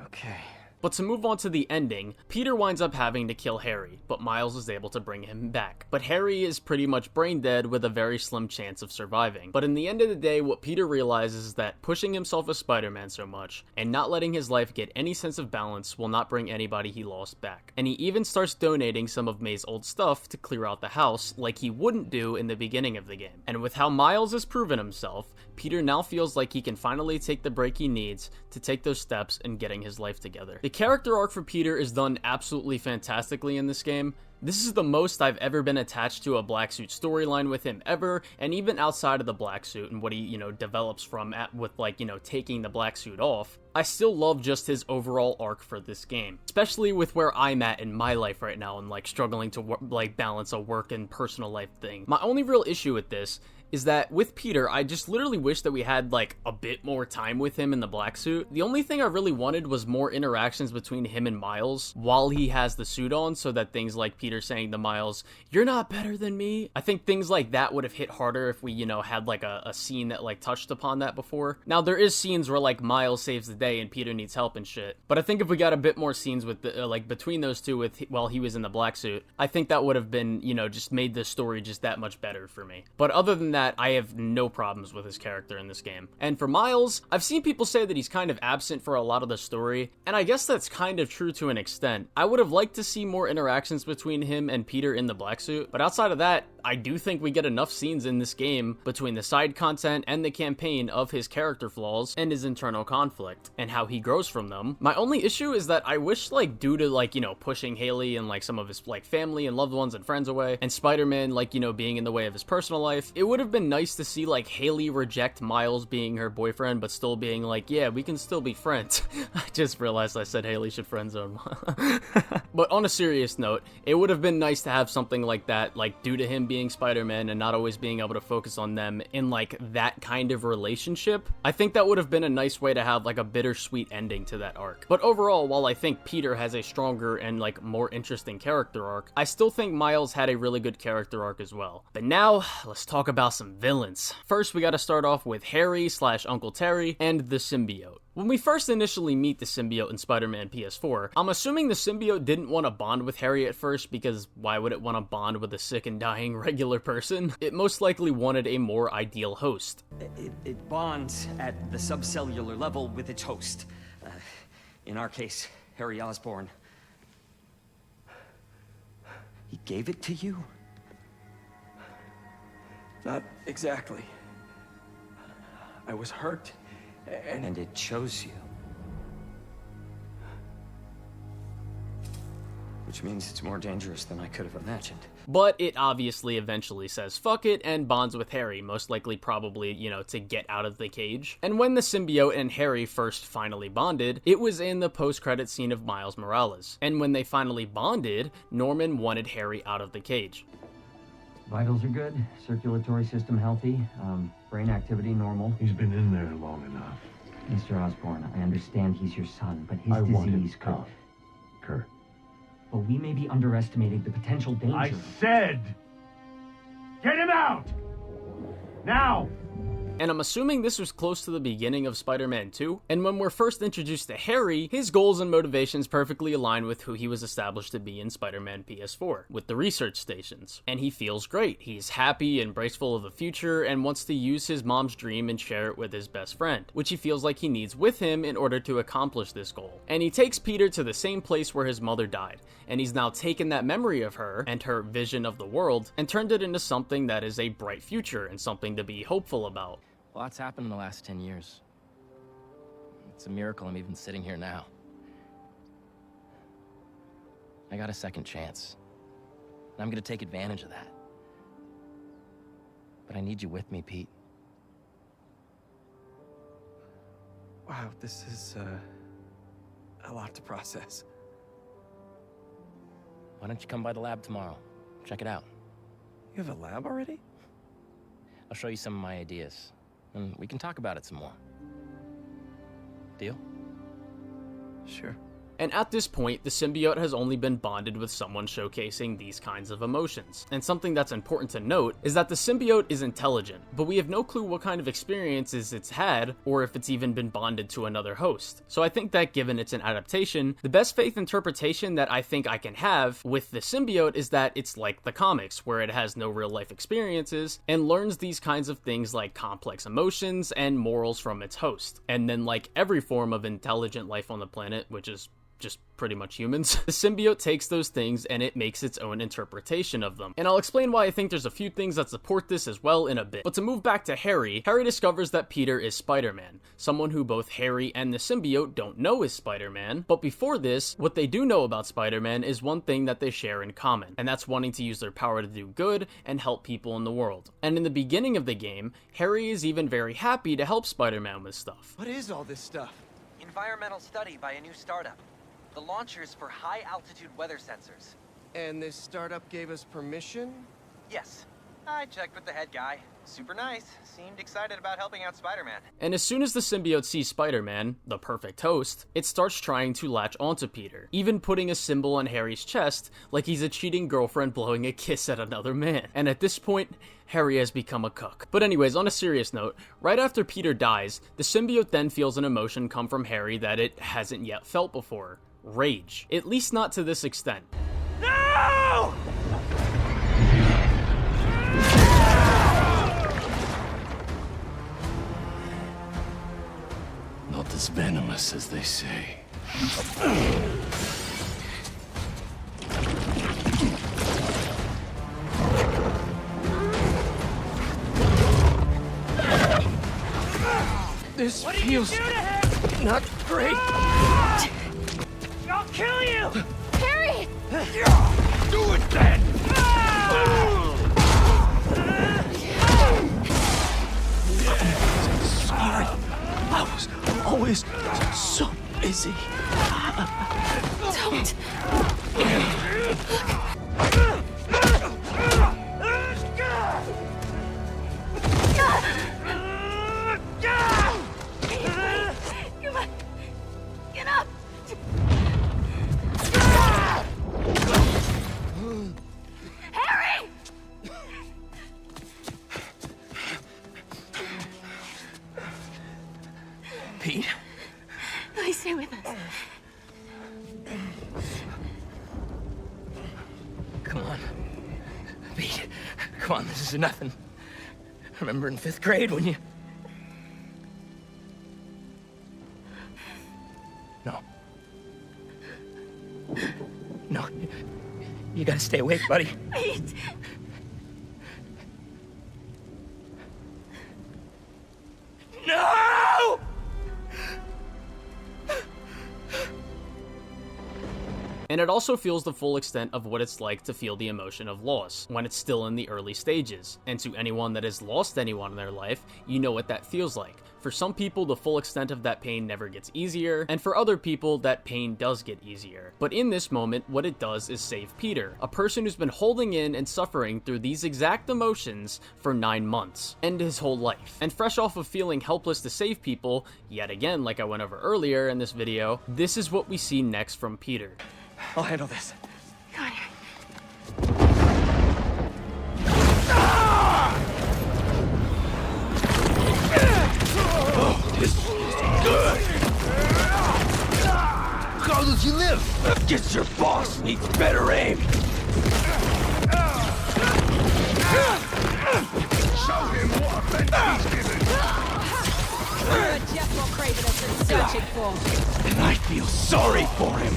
G: Okay.
A: But to move on to the ending, Peter winds up having to kill Harry, but Miles is able to bring him back. But Harry is pretty much brain dead with a very slim chance of surviving. But in the end of the day, what Peter realizes is that pushing himself as Spider-Man so much, and not letting his life get any sense of balance will not bring anybody he lost back. And he even starts donating some of May's old stuff to clear out the house, like he wouldn't do in the beginning of the game. And with how Miles has proven himself, Peter now feels like he can finally take the break he needs to take those steps in getting his life together. The character arc for Peter is done absolutely fantastically in this game. This is the most I've ever been attached to a black suit storyline with him ever, and even outside of the black suit and what he, develops from with taking the black suit off, I still love just his overall arc for this game, especially with where I'm at in my life right now and struggling to balance a work and personal life thing. My only real issue with this is that with Peter, I just literally wish that we had a bit more time with him in the black suit. The only thing I really wanted was more interactions between him and Miles while he has the suit on, so that things like Peter saying to Miles, "You're not better than me." I think things like that would have hit harder if we, had a scene that touched upon that before. Now there is scenes where Miles saves the day and Peter needs help and shit. But I think if we got a bit more scenes with the, like between those two while he was in the black suit, I think that would have been, you know, just made the story just that much better for me. But other than that, I have no problems with his character in this game. And for Miles, I've seen people say that he's kind of absent for a lot of the story, and I guess that's kind of true to an extent. I would have liked to see more interactions between him and Peter in the black suit, but outside of that, I do think we get enough scenes in this game between the side content and the campaign of his character flaws and his internal conflict and how he grows from them. My only issue is that I wish, like, due to, like, you know, pushing Haley and, like, some of his, like, family and loved ones and friends away, and Spider-Man, like, you know, being in the way of his personal life, it would have been nice to see, like, Haley reject Miles being her boyfriend, but still being like, yeah, we can still be friends. I just realized I said Haley should friend zone. But on a serious note, it would have been nice to have something like that, like, due to him being Spider-Man and not always being able to focus on them in, like, that kind of relationship. I think that would have been a nice way to have, like, a bittersweet ending to that arc. But overall, while I think Peter has a stronger and, like, more interesting character arc, I still think Miles had a really good character arc as well. But now, let's talk about some villains. First, we gotta start off with Harry / Uncle Terry and the symbiote. When we first initially meet the symbiote in Spider-Man PS4, I'm assuming the symbiote didn't want to bond with Harry at first, because why would it want to bond with a sick and dying regular person? It most likely wanted a more ideal host.
L: It bonds at the subcellular level with its host. In our case, Harry Osborn. He gave it to you?
G: Not exactly. I was hurt,
L: and it chose you. Which means it's more dangerous than I could have imagined.
A: But it obviously eventually says fuck it and bonds with Harry, most likely probably, you know, to get out of the cage. And when the symbiote and Harry first finally bonded, it was in the post-credit scene of Miles Morales. And when they finally bonded, Norman wanted Harry out of the cage.
T: Vitals are good, circulatory system healthy, brain activity normal.
J: He's been in there long enough.
T: Mr. Osborn, I understand he's your son, but his disease could...
J: Kurt.
T: But we may be underestimating the potential danger.
J: I said, get him out! Now!
A: And I'm assuming this was close to the beginning of Spider-Man 2. And when we're first introduced to Harry, his goals and motivations perfectly align with who he was established to be in Spider-Man PS4, with the research stations. And he feels great. He's happy and braceful of the future and wants to use his mom's dream and share it with his best friend, which he feels like he needs with him in order to accomplish this goal. And he takes Peter to the same place where his mother died. And he's now taken that memory of her and her vision of the world and turned it into something that is a bright future and something to be hopeful about.
W: Lots happened in the last 10 years. It's a miracle I'm even sitting here now. I got a second chance. And I'm gonna take advantage of that. But I need you with me, Pete.
G: Wow, this is, a lot to process.
W: Why don't you come by the lab tomorrow? Check it out.
G: You have a lab already?
W: I'll show you some of my ideas. And we can talk about it some more. Deal?
G: Sure.
A: And at this point, the symbiote has only been bonded with someone showcasing these kinds of emotions. And something that's important to note is that the symbiote is intelligent, but we have no clue what kind of experiences it's had, or if it's even been bonded to another host. So I think that given it's an adaptation, the best faith interpretation that I think I can have with the symbiote is that it's like the comics, where it has no real life experiences, and learns these kinds of things like complex emotions and morals from its host. And then, like every form of intelligent life on the planet, which is just pretty much humans, the symbiote takes those things and it makes its own interpretation of them. And I'll explain why I think there's a few things that support this as well in a bit. But to move back to Harry, Harry discovers that Peter is Spider-Man, someone who both Harry and the symbiote don't know is Spider-Man. But before this, what they do know about Spider-Man is one thing that they share in common, and that's wanting to use their power to do good and help people in the world. And in the beginning of the game, Harry is even very happy to help Spider-Man with stuff.
L: What is all this stuff?
X: Environmental study by a new startup. The launchers for high-altitude weather sensors.
L: And this startup gave us permission?
X: Yes. I checked with the head guy. Super nice. Seemed excited about helping out Spider-Man.
A: And as soon as the symbiote sees Spider-Man, the perfect host, it starts trying to latch onto Peter, even putting a symbol on Harry's chest like he's a cheating girlfriend blowing a kiss at another man. And at this point, Harry has become a cuck. But anyways, on a serious note, right after Peter dies, the symbiote then feels an emotion come from Harry that it hasn't yet felt before. Rage. At least not to this extent.
S: No!
N: Not as venomous as they say.
S: This feels not great. I'll kill you!
R: Harry!
S: Do it then!
N: Sorry. I was always so busy.
R: Don't. Come on. Get up. Harry!
N: Pete?
R: Please stay with us.
G: Come on. Pete, come on, this is nothing. Remember in 5th grade when you... No. No. You gotta stay awake, buddy.
R: Pete!
S: No!
A: And it also feels the full extent of what it's like to feel the emotion of loss when it's still in the early stages. And to anyone that has lost anyone in their life, you know what that feels like. For some people, the full extent of that pain never gets easier, and for other people, that pain does get easier. But in this moment, what it does is save Peter, a person who's been holding in and suffering through these exact emotions for 9 months, and his whole life. And fresh off of feeling helpless to save people, yet again, like I went over earlier in this video, this is what we see next from Peter.
G: I'll handle this.
R: Come on,
S: Oh, this is good! How does he live? Guess your boss needs better aim!
B: Show him what offense he's given!
R: You're just what Kraven has been searching for.
S: And I feel sorry for him!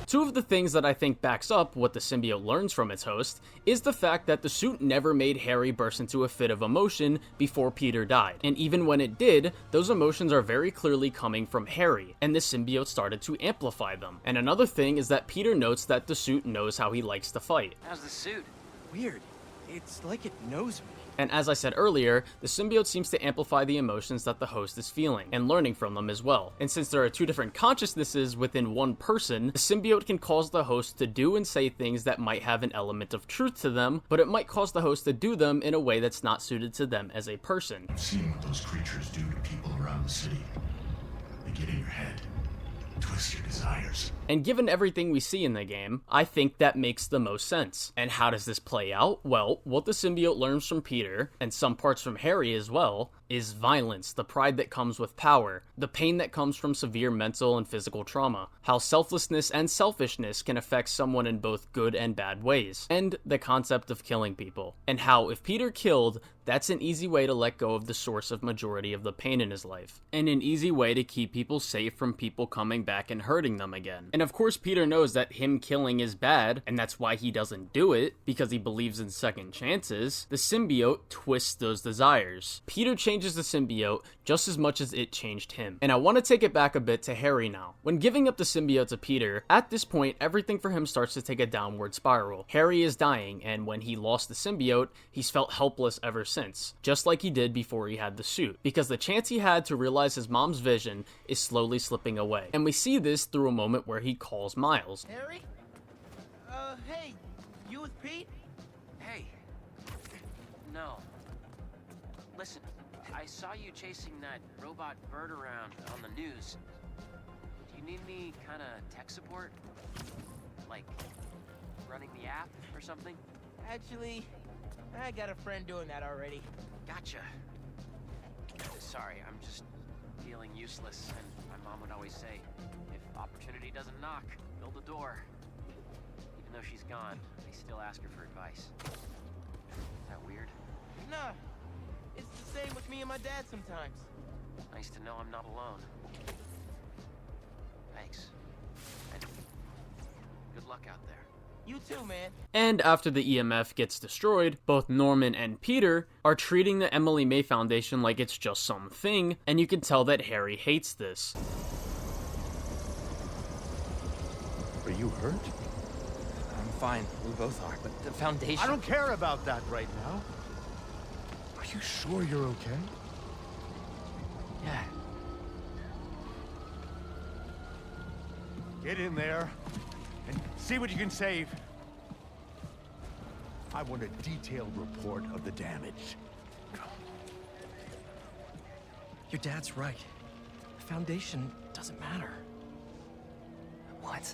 A: Two of the things that I think backs up what the symbiote learns from its host is the fact that the suit never made Harry burst into a fit of emotion before Peter died. And even when it did, those emotions are very clearly coming from Harry, and the symbiote started to amplify them. And another thing is that Peter notes that the suit knows how he likes to fight.
X: How's the suit?
G: Weird. It's like it knows me.
A: And as I said earlier, the symbiote seems to amplify the emotions that the host is feeling, and learning from them as well. And since there are two different consciousnesses within one person, the symbiote can cause the host to do and say things that might have an element of truth to them, but it might cause the host to do them in a way that's not suited to them as a person.
J: I've seen what those creatures do to people around the city. They get in your head, twist your desires.
A: And given everything we see in the game, I think that makes the most sense. And how does this play out? Well, what the symbiote learns from Peter, and some parts from Harry as well, is violence, the pride that comes with power, the pain that comes from severe mental and physical trauma, how selflessness and selfishness can affect someone in both good and bad ways, and the concept of killing people, and how if Peter killed, that's an easy way to let go of the source of majority of the pain in his life, and an easy way to keep people safe from people coming back and hurting them again. And of course Peter knows that him killing is bad, and that's why he doesn't do it, because he believes in second chances. The symbiote twists those desires. Peter changes changes the symbiote just as much as it changed him. And I want to take it back a bit to Harry now. When giving up the symbiote to Peter, at this point, everything for him starts to take a downward spiral. Harry is dying, and when he lost the symbiote, he's felt helpless ever since, just like he did before he had the suit, because the chance he had to realize his mom's vision is slowly slipping away. And we see this through a moment where he calls Miles.
D: Harry? Hey, you with Pete?
E: Hey. No. Listen, I saw you chasing that robot bird around on the news. Do you need any kind of tech support? Like, running the app or something?
D: Actually, I got a friend doing that already.
E: Gotcha. Sorry, I'm just feeling useless, and my mom would always say, if opportunity doesn't knock, build a door. Even though she's gone, I still ask her for advice. Is that weird?
D: Nah, it's the same with me and my dad sometimes.
E: Nice to know I'm not alone. Thanks. And good luck out there.
D: You too, man.
A: And after the EMF gets destroyed, both Norman and Peter are treating the Emily May Foundation like it's just some thing, and you can tell that Harry hates this.
F: Are you hurt?
G: I'm fine. We both are. But the Foundation...
F: I don't care about that right now. Are you sure you're okay?
G: Yeah.
F: Get in there and see what you can save. I want a detailed report of the damage.
G: Your dad's right. The Foundation doesn't matter. What?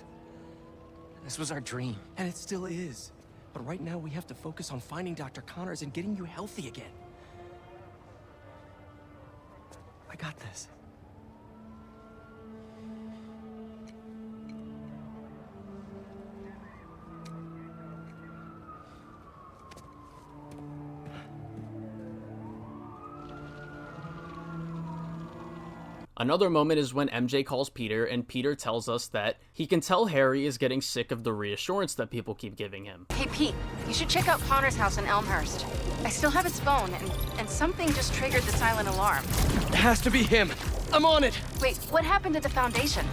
G: This was our dream. And it still is. But right now we have to focus on finding Dr. Connors and getting you healthy again. I got this.
A: Another moment is when MJ calls Peter, and Peter tells us that he can tell Harry is getting sick of the reassurance that people keep giving him.
I: Hey, Pete, you should check out Connor's house in Elmhurst. I still have his phone, and something just triggered the silent alarm.
N: It has to be him. I'm on it.
I: Wait, what happened to the Foundation?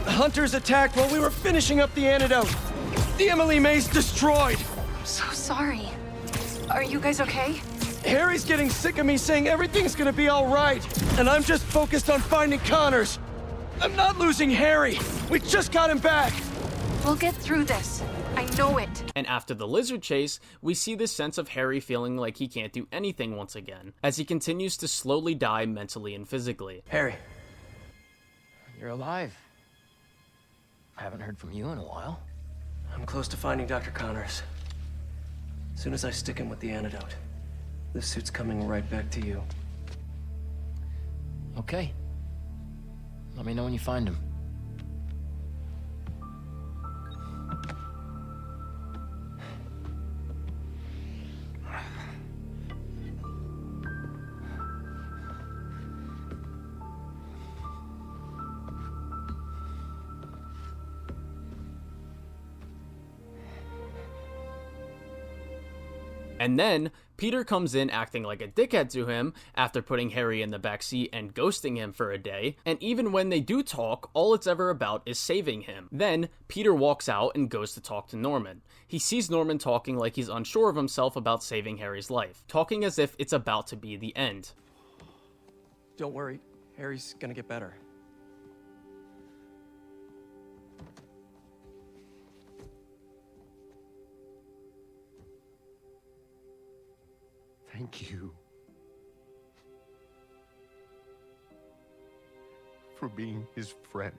N: Hunters attacked while we were finishing up the antidote. The Emily May's destroyed.
I: I'm so sorry. Are you guys okay?
N: Harry's getting sick of me saying everything's gonna be all right, and I'm just focused on finding Connors. I'm not losing Harry. We just got him back.
I: We'll get through this. I know it.
A: And after the lizard chase, we see this sense of Harry feeling like he can't do anything once again, as he continues to slowly die mentally and physically.
G: Harry, you're alive. I haven't heard from you in a while.
Q: I'm close to finding Dr. Connors. As soon as I stick him with the antidote, this suit's coming right back to you.
G: Okay. Let me know when you find him.
A: And then, Peter comes in acting like a dickhead to him after putting Harry in the backseat and ghosting him for a day, and even when they do talk, all it's ever about is saving him. Then, Peter walks out and goes to talk to Norman. He sees Norman talking like he's unsure of himself about saving Harry's life, talking as if it's about to be the end.
G: Don't worry, Harry's gonna get better.
F: Thank you for being his friend.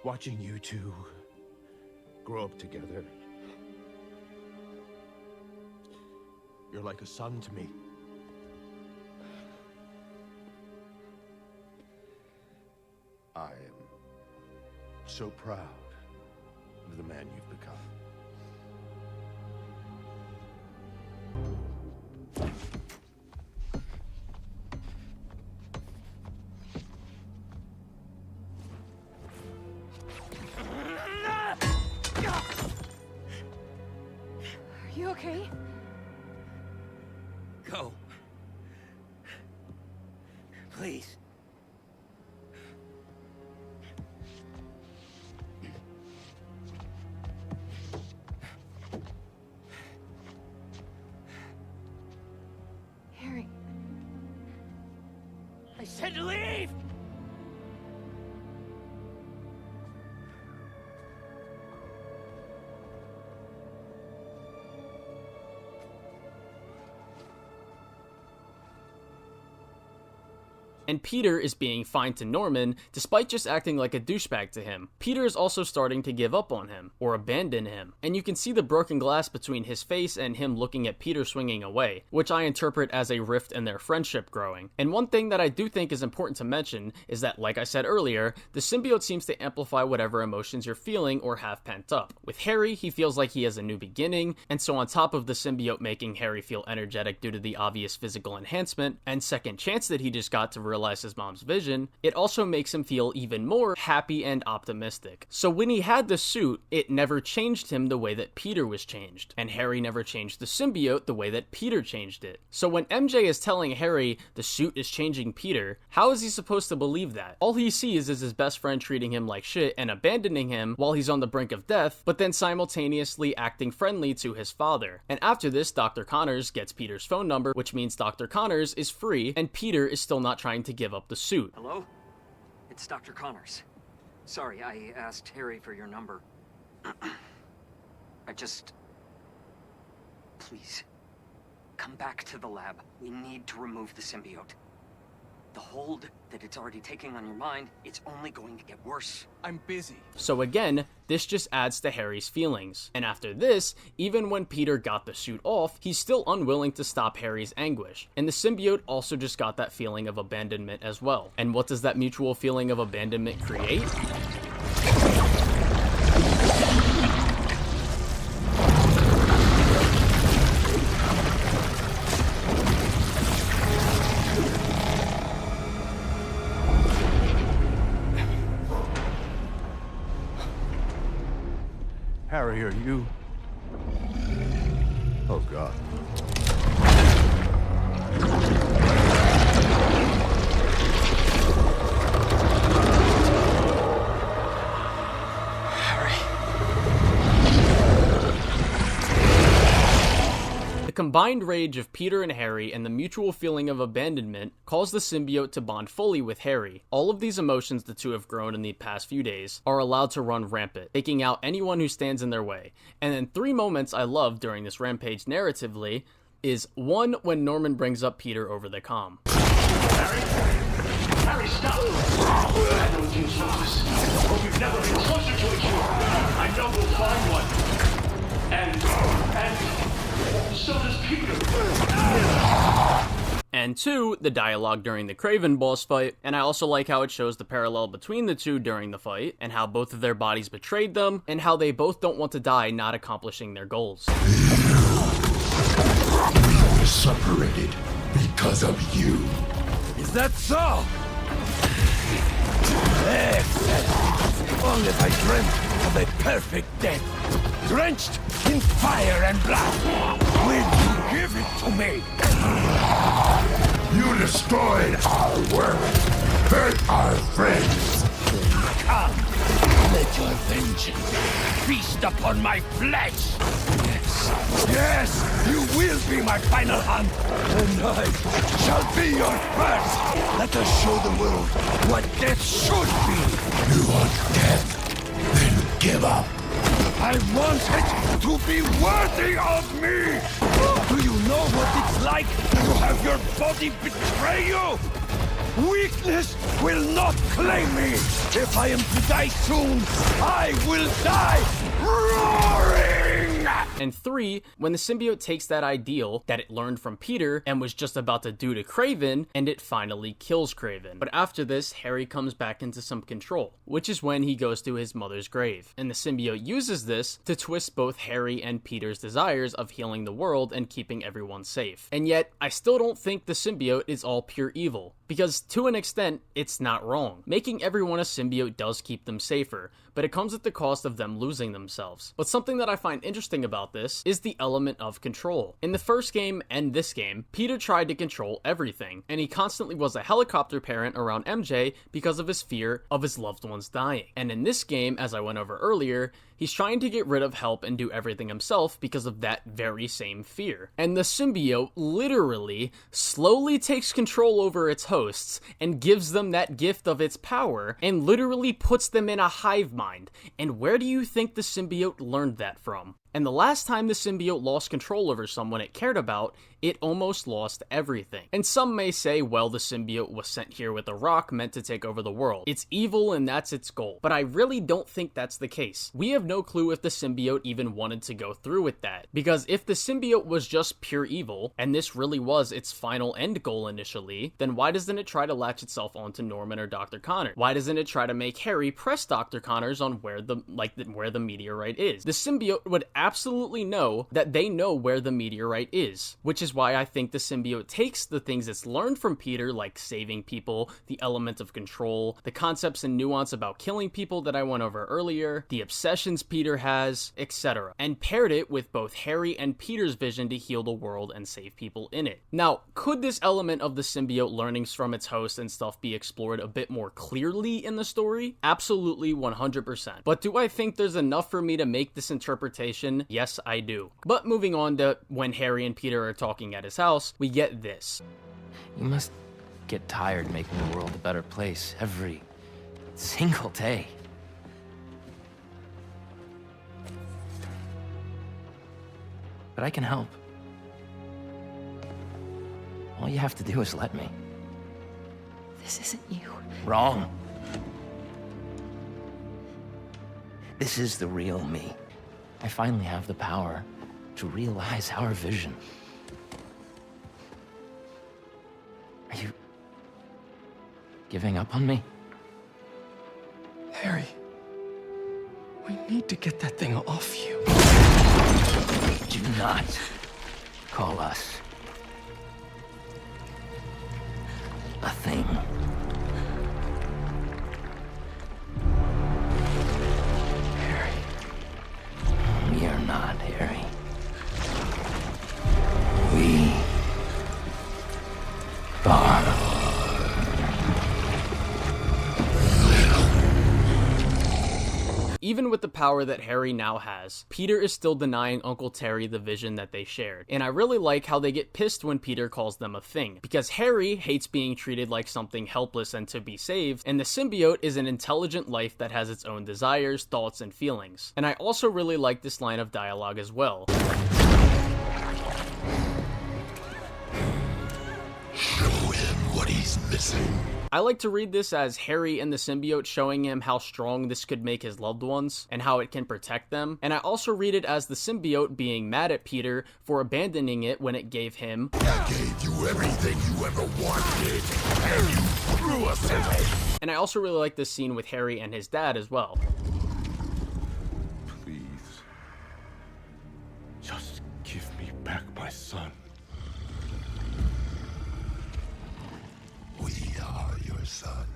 F: Watching you two grow up together. You're like a son to me. I am so proud of the man you've become.
I: okay?
Q: Go. Please.
I: Harry.
Q: I said leave!
A: And Peter is being fine to Norman, despite just acting like a douchebag to him. Peter is also starting to give up on him, or abandon him, and you can see the broken glass between his face and him looking at Peter swinging away, which I interpret as a rift in their friendship growing. And one thing that I do think is important to mention is that, like I said earlier, the symbiote seems to amplify whatever emotions you're feeling or have pent up. With Harry, he feels like he has a new beginning, and so on top of the symbiote making Harry feel energetic due to the obvious physical enhancement and second chance that he just got to realize his mom's vision, it also makes him feel even more happy and optimistic. So when he had the suit, it never changed him the way that Peter was changed, and Harry never changed the symbiote the way that Peter changed it. So when MJ is telling Harry the suit is changing Peter, how is he supposed to believe that? All he sees is his best friend treating him like shit and abandoning him while he's on the brink of death, but then simultaneously acting friendly to his father. And after this, Dr. Connors gets Peter's phone number, which means Dr. Connors is free, and Peter is still not trying to give up the suit.
L: Hello? It's Dr. Connors. Sorry, I asked Harry for your number. Please, come back to the lab. We need to remove the symbiote. The hold that it's already taking on your mind, it's only going to get worse.
Q: I'm busy.
A: So again, this just adds to Harry's feelings. And after this, even when Peter got the suit off, he's still unwilling to stop Harry's anguish. And the symbiote also just got that feeling of abandonment as well. And what does that mutual feeling of abandonment create?
F: Harry, are you... Oh, God.
A: The combined rage of Peter and Harry and the mutual feeling of abandonment cause the symbiote to bond fully with Harry. All of these emotions the two have grown in the past few days are allowed to run rampant, taking out anyone who stands in their way. And then 3 moments I love during this rampage narratively is 1, when Norman brings up Peter over the comm.
J: Harry, stop! I know it's useless, but we've never been closer to a cure. I know we'll find one. And so does Peter.
A: And 2, the dialogue during the Kraven boss fight, and I also like how it shows the parallel between the two during the fight, and how both of their bodies betrayed them, and how they both don't want to die not accomplishing their goals.
J: We're separated because of you.
S: Is that so? Excellent. Long as I dreamt of a perfect death, drenched in fire and blood. Will you give it to me?
J: You destroyed our world, hurt our friends.
S: Come, let your vengeance feast upon my flesh. Yes, you will be my final hunt, and I shall be your first. Let us show the world what death should be.
J: You want death? Then give up.
S: I want it to be worthy of me! Do you know what it's like to have your body betray you? Weakness will not claim me! If I am to die soon, I will die roaring!
A: And 3, when the symbiote takes that ideal that it learned from Peter and was just about to do to Kraven, and it finally kills Kraven. But after this, Harry comes back into some control, which is when he goes to his mother's grave. And the symbiote uses this to twist both Harry and Peter's desires of healing the world and keeping everyone safe. And yet, I still don't think the symbiote is all pure evil, because to an extent, it's not wrong. Making everyone a symbiote does keep them safer, but it comes at the cost of them losing themselves. But something that I find interesting thing about this is the element of control. In the first game and this game, Peter tried to control everything, and he constantly was a helicopter parent around MJ because of his fear of his loved ones dying. And in this game, as I went over earlier, he's trying to get rid of help and do everything himself because of that very same fear. And the symbiote literally slowly takes control over its hosts and gives them that gift of its power and literally puts them in a hive mind. And where do you think the symbiote learned that from? And the last time the symbiote lost control over someone it cared about, it almost lost everything. And some may say, well, the symbiote was sent here with a rock meant to take over the world. It's evil and that's its goal. But I really don't think that's the case. We have no clue if the symbiote even wanted to go through with that. Because if the symbiote was just pure evil, and this really was its final end goal initially, then why doesn't it try to latch itself onto Norman or Dr. Connors? Why doesn't it try to make Harry press Dr. Connors on where the meteorite is? The symbiote would absolutely know that they know where the meteorite is, which is why I think the symbiote takes the things it's learned from Peter, like saving people, the element of control, the concepts and nuance about killing people that I went over earlier, the obsessions Peter has, etc., and paired it with both Harry and Peter's vision to heal the world and save people in it. Now, could this element of the symbiote learnings from its host and stuff be explored a bit more clearly in the story? Absolutely, 100%. But do I think there's enough for me to make this interpretation? Yes, I do. But moving on to when Harry and Peter are talking at his house, we get this.
W: You must get tired making the world a better place every single day. But I can help. All you have to do is let me.
I: This isn't you.
W: Wrong. This is the real me. I finally have the power to realize our vision. Are you giving up on me?
S: Harry, we need to get that thing off you.
W: Do not call us a thing. We are not, Harry. We are.
A: Even with the power that Harry now has, Peter is still denying Uncle Terry the vision that they shared. And I really like how they get pissed when Peter calls them a thing, because Harry hates being treated like something helpless and to be saved, and the symbiote is an intelligent life that has its own desires, thoughts, and feelings. And I also really like this line of dialogue as well.
J: Show him what he's missing.
A: I like to read this as Harry and the symbiote showing him how strong this could make his loved ones and how it can protect them. And I also read it as the symbiote being mad at Peter for abandoning it when it gave him.
J: I gave you everything you ever wanted, and you threw us away.
A: And I also really like this scene with Harry and his dad as well.
F: Please. Just give me back my son.
J: We are your son.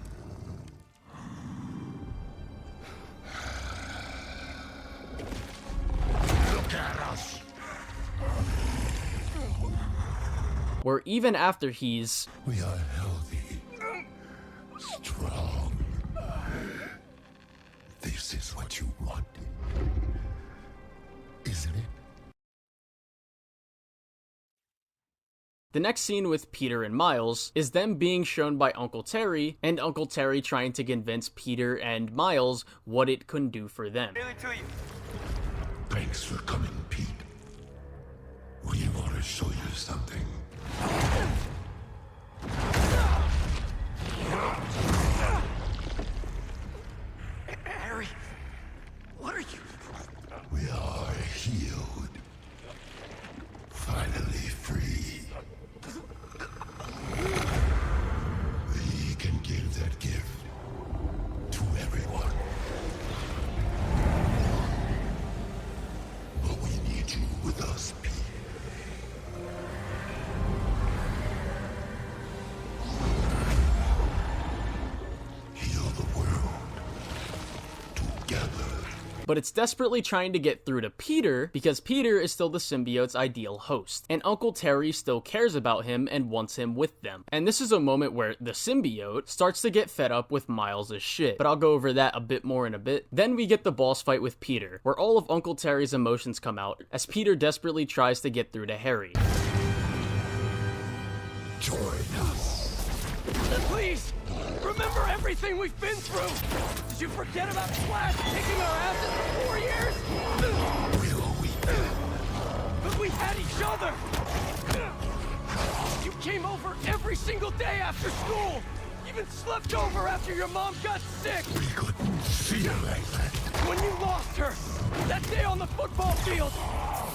J: Look at us.
A: Where even after he's...
J: We are healthy, strong. This is what you wanted, isn't it?
A: The next scene with Peter and Miles is them being shown by Uncle Terry, and Uncle Terry trying to convince Peter and Miles what it can do for them.
J: Thanks for coming, Pete. We want to show you something.
S: Harry, what are you?
J: We are healed. Finally free. We can give that gift to everyone. But we need you with us, Pete.
A: but it's desperately trying to get through to Peter because Peter is still the symbiote's ideal host, and Uncle Terry still cares about him and wants him with them. And this is a moment where the symbiote starts to get fed up with Miles' shit, but I'll go over that a bit more in a bit. Then we get the boss fight with Peter, where all of Uncle Terry's emotions come out as Peter desperately tries to get through to Harry.
J: Join us.
S: Please, remember everything we've been through. Did you forget about Flash kicking our asses for 4 years? But we had each other. You came over every single day after school. Even slept over after your mom got sick.
J: We couldn't see her like that.
S: When you lost her, that day on the football field,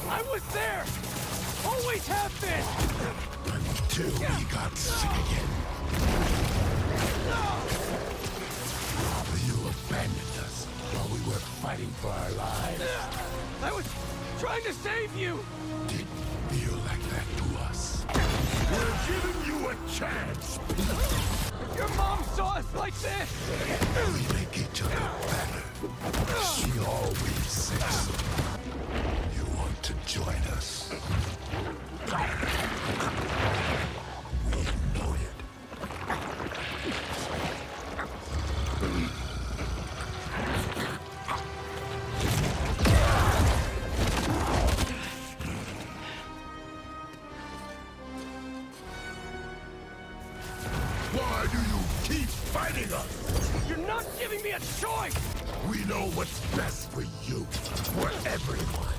S: I was there. Always have been.
J: Until we got sick again. You abandoned us while we were fighting for our lives.
S: I was trying to save you.
J: Didn't feel like that to us. We're giving you a chance, Pete.
S: Your mom saw us like this.
J: We make each other better. She always says, you want to join us? We know it. Why do you keep fighting us?
S: You're not giving me a choice.
J: We know what's best for you, for everyone.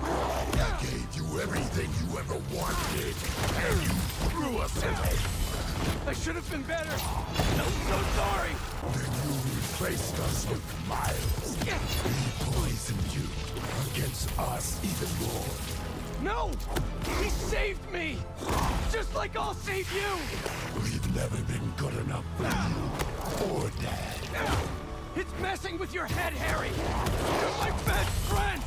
J: I gave you everything you ever wanted, and you threw us away.
S: I should have been better. I'm so sorry.
J: Then you replaced us with Miles. He poisoned you against us even more.
S: No! He saved me! Just like I'll save you!
J: We've never been good enough for you or Dad.
S: It's messing with your head, Harry! You're my best friend!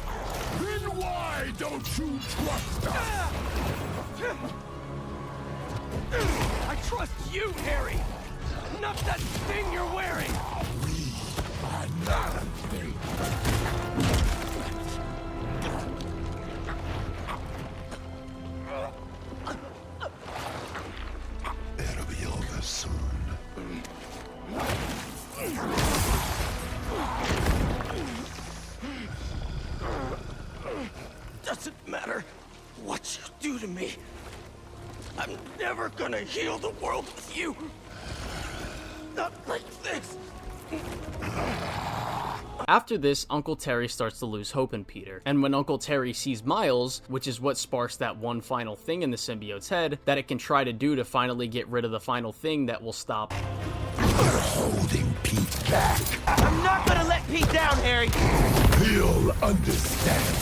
J: Then why don't you trust us?
S: I trust you, Harry! Not that thing you're wearing!
J: We are not a thing. It'll be over soon.
S: Doesn't matter what you do to me. I'm never gonna heal the world with you. Not like this.
A: After this, Uncle Terry starts to lose hope in Peter, and when Uncle Terry sees Miles, which is what sparks that one final thing in the symbiote's head that it can try to do to finally get rid of the final thing that will stop.
J: We're holding Pete back.
K: I'm not gonna let Pete down, Harry.
J: He'll understand.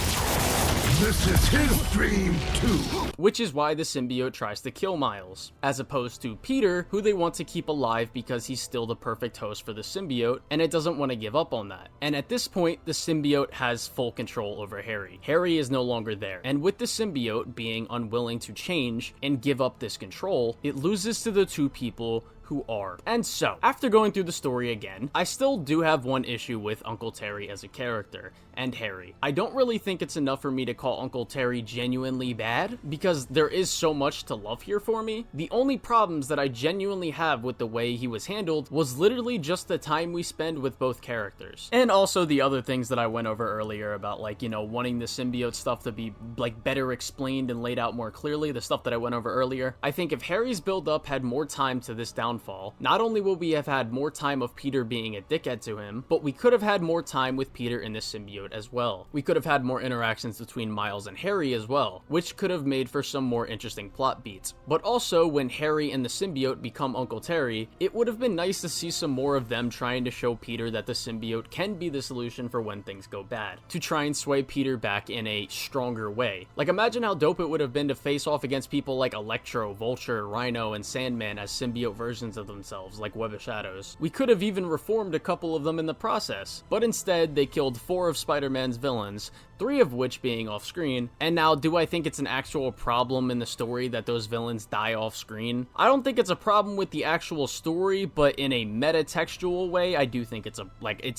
J: This is his dream, too.
A: Which is why the symbiote tries to kill Miles, as opposed to Peter, who they want to keep alive because he's still the perfect host for the symbiote, and it doesn't want to give up on that. And at this point, the symbiote has full control over Harry. Harry is no longer there, and with the symbiote being unwilling to change and give up this control, it loses to the two people who are. And so, after going through the story again, I still do have one issue with Uncle Terry as a character, and Harry. I don't really think it's enough for me to call Uncle Terry genuinely bad, because there is so much to love here for me. The only problems that I genuinely have with the way he was handled was literally just the time we spend with both characters. And also the other things that I went over earlier about, like, you know, wanting the symbiote stuff to be, like, better explained and laid out more clearly, the stuff that I went over earlier. I think if Harry's build-up had more time to this downfall, not only would we have had more time of Peter being a dickhead to him, but we could have had more time with Peter in this symbiote as well. We could have had more interactions between Miles and Harry as well, which could have made for some more interesting plot beats. But also, when Harry and the symbiote become Uncle Terry, it would have been nice to see some more of them trying to show Peter that the symbiote can be the solution for when things go bad, to try and sway Peter back in a stronger way. Like, imagine how dope it would have been to face off against people like Electro, Vulture, Rhino, and Sandman as symbiote versions of themselves, like Web of Shadows. We could have even reformed a couple of them in the process, but instead they killed 4 of Spider-Man's villains, 3 of which being off screen. And now, do I think it's an actual problem in the story that those villains die off screen? I don't think it's a problem with the actual story, but in a meta-textual way, I do think it's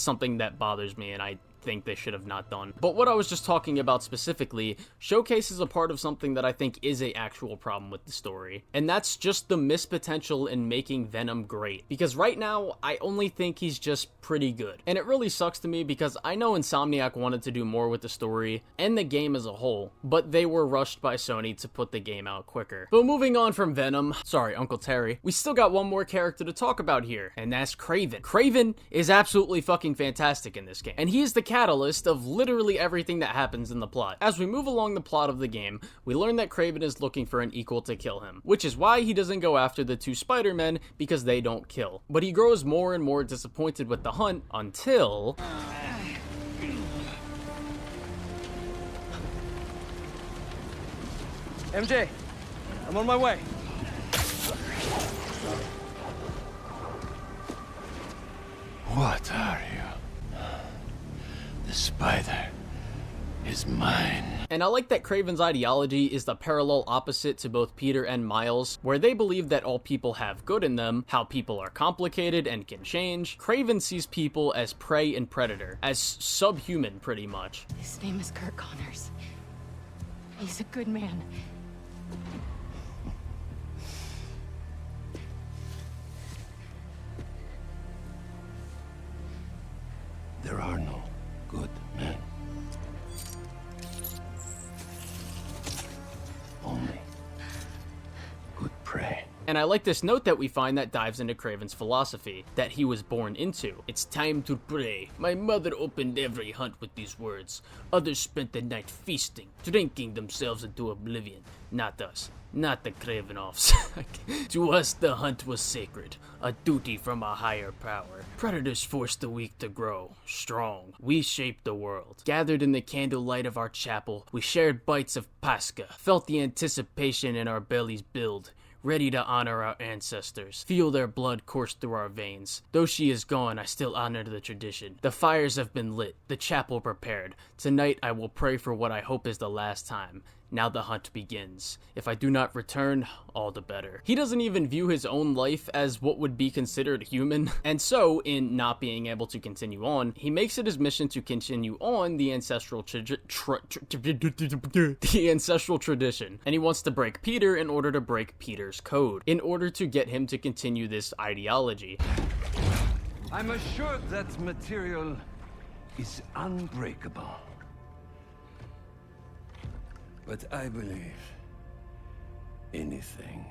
A: something that bothers me, and I think they should have not done. But what I was just talking about specifically showcases a part of something that I think is a actual problem with the story, and that's just the missed potential in making Venom great. Because right now, I only think he's just pretty good. And it really sucks to me because I know Insomniac wanted to do more with the story and the game as a whole, but they were rushed by Sony to put the game out quicker. But moving on from Venom, sorry, Uncle Terry, we still got one more character to talk about here, and that's Kraven. Kraven is absolutely fucking fantastic in this game, and he is the catalyst of literally everything that happens in the plot. As we move along the plot of the game, we learn that Kraven is looking for an equal to kill him, which is why he doesn't go after the two Spider-Men, because they don't kill. But he grows more and more disappointed with the hunt until...
S: MJ, I'm on my way.
J: What are you? The spider is mine.
A: And I like that Kraven's ideology is the parallel opposite to both Peter and Miles, where they believe that all people have good in them, how people are complicated and can change. Kraven sees people as prey and predator, as subhuman pretty much.
I: His name is Kurt Connors. He's a good man.
J: There are no good men. Only good prey.
A: And I like this note that we find that dives into Kraven's philosophy, that he was born into. It's time to pray. My mother opened every hunt with these words. Others spent the night feasting, drinking themselves into oblivion. Not us. Not the Kravenoffs. To us, the hunt was sacred, a duty from a higher power. Predators forced the weak to grow strong. We shaped the world. Gathered in the candlelight of our chapel, we shared bites of Pascha, felt the anticipation in our bellies build, ready to honor our ancestors, feel their blood course through our veins. Though she is gone, I still honor the tradition. The fires have been lit, the chapel prepared. Tonight I will pray for what I hope is the last time. Now the hunt begins. If I do not return, all the better. He doesn't even view his own life as what would be considered human, and so, in not being able to continue on, he makes it his mission to continue on the ancestral tradition, and he wants to break Peter in order to break Peter's code, in order to get him to continue this ideology.
C: I'm assured that material is unbreakable. But I believe anything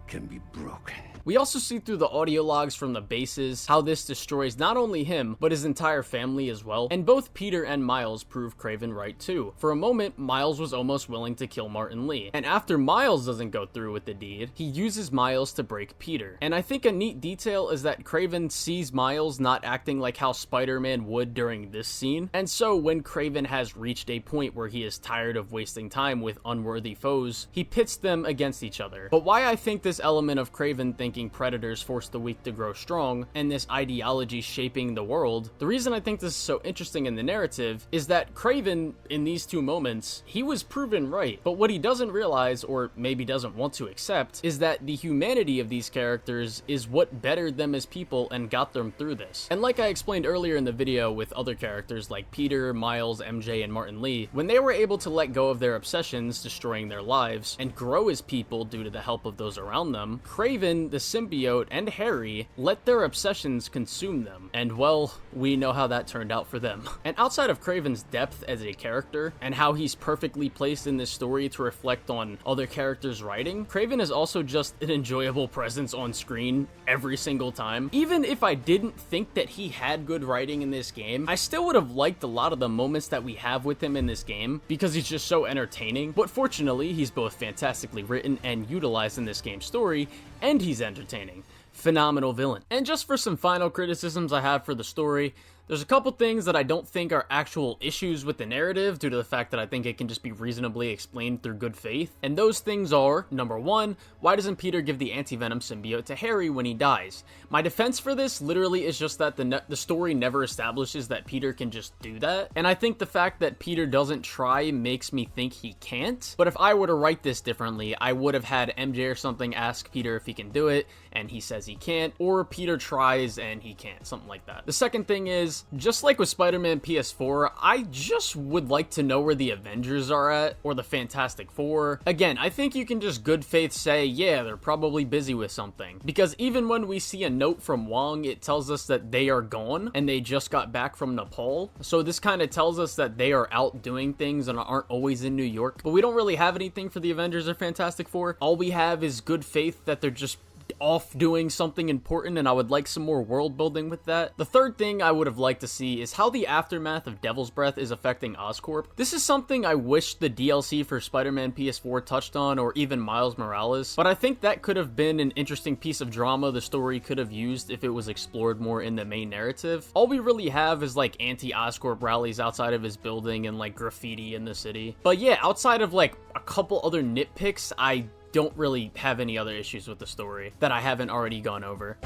C: can be broken.
A: We also see through the audio logs from the bases how this destroys not only him, but his entire family as well. And both Peter and Miles prove Kraven right too. For a moment, Miles was almost willing to kill Martin Lee. And after Miles doesn't go through with the deed, he uses Miles to break Peter. And I think a neat detail is that Kraven sees Miles not acting like how Spider-Man would during this scene. And so when Kraven has reached a point where he is tired of wasting time with unworthy foes, he pits them against each other. But why I think this element of Kraven thinking predators force the weak to grow strong, and this ideology shaping the world, the reason I think this is so interesting in the narrative is that Kraven, in these two moments, he was proven right. But what he doesn't realize, or maybe doesn't want to accept, is that the humanity of these characters is what bettered them as people and got them through this. And like I explained earlier in the video with other characters like Peter, Miles, MJ, and Martin Lee, when they were able to let go of their obsessions, destroying their lives, and grow as people due to the help of those around them, Kraven, the symbiote, and Harry let their obsessions consume them. And well, we know how that turned out for them. And outside of Kraven's depth as a character, and how he's perfectly placed in this story to reflect on other characters' writing, Kraven is also just an enjoyable presence on screen every single time. Even if I didn't think that he had good writing in this game, I still would have liked a lot of the moments that we have with him in this game, because he's just so entertaining. But fortunately, he's both fantastically written and utilized in this game's story, and he's entertaining. Phenomenal villain. And just for some final criticisms I have for the story, there's a couple things that I don't think are actual issues with the narrative due to the fact that I think it can just be reasonably explained through good faith. And those things are, number one, why doesn't Peter give the anti-venom symbiote to Harry when he dies? My defense for this literally is just that the story never establishes that Peter can just do that. And I think the fact that Peter doesn't try makes me think he can't. But if I were to write this differently, I would have had MJ or something ask Peter if he can do it, and he says he can't, or Peter tries and he can't, something like that. The second thing is, because just like with Spider-Man PS4, I just would like to know where the Avengers are at, or the Fantastic Four. Again, I think you can just good faith say, yeah, they're probably busy with something, because even when we see a note from Wong, it tells us that they are gone and they just got back from Nepal. So this kind of tells us that they are out doing things and aren't always in New York. But we don't really have anything for the Avengers or Fantastic Four. All we have is good faith that they're just off doing something important, and I would like some more world building with that. The third thing I would have liked to see is how the aftermath of Devil's Breath is affecting Oscorp. This is something I wish the DLC for Spider-Man PS4 touched on, or even Miles Morales, but I think that could have been an interesting piece of drama the story could have used if it was explored more in the main narrative. All we really have is like anti-Oscorp rallies outside of his building and like graffiti in the city. But yeah, outside of like a couple other nitpicks, I don't really have any other issues with the story that I haven't already gone over.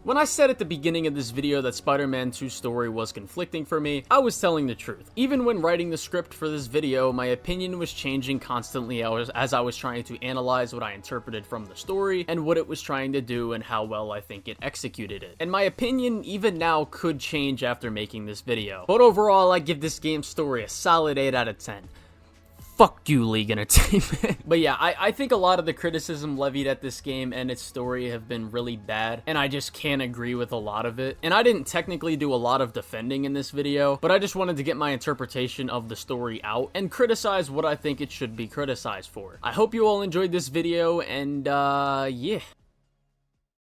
A: When I said at the beginning of this video that Spider-Man 2's story was conflicting for me, I was telling the truth. Even when writing the script for this video, my opinion was changing constantly as I was trying to analyze what I interpreted from the story and what it was trying to do and how well I think it executed it. And my opinion even now could change after making this video. But overall, I give this game's story a solid 8 out of 10. Fuck you, League Entertainment. But yeah, I think a lot of the criticism levied at this game and its story have been really bad, and I just can't agree with a lot of it. And I didn't technically do a lot of defending in this video, but I just wanted to get my interpretation of the story out and criticize what I think it should be criticized for. I hope you all enjoyed this video, and yeah.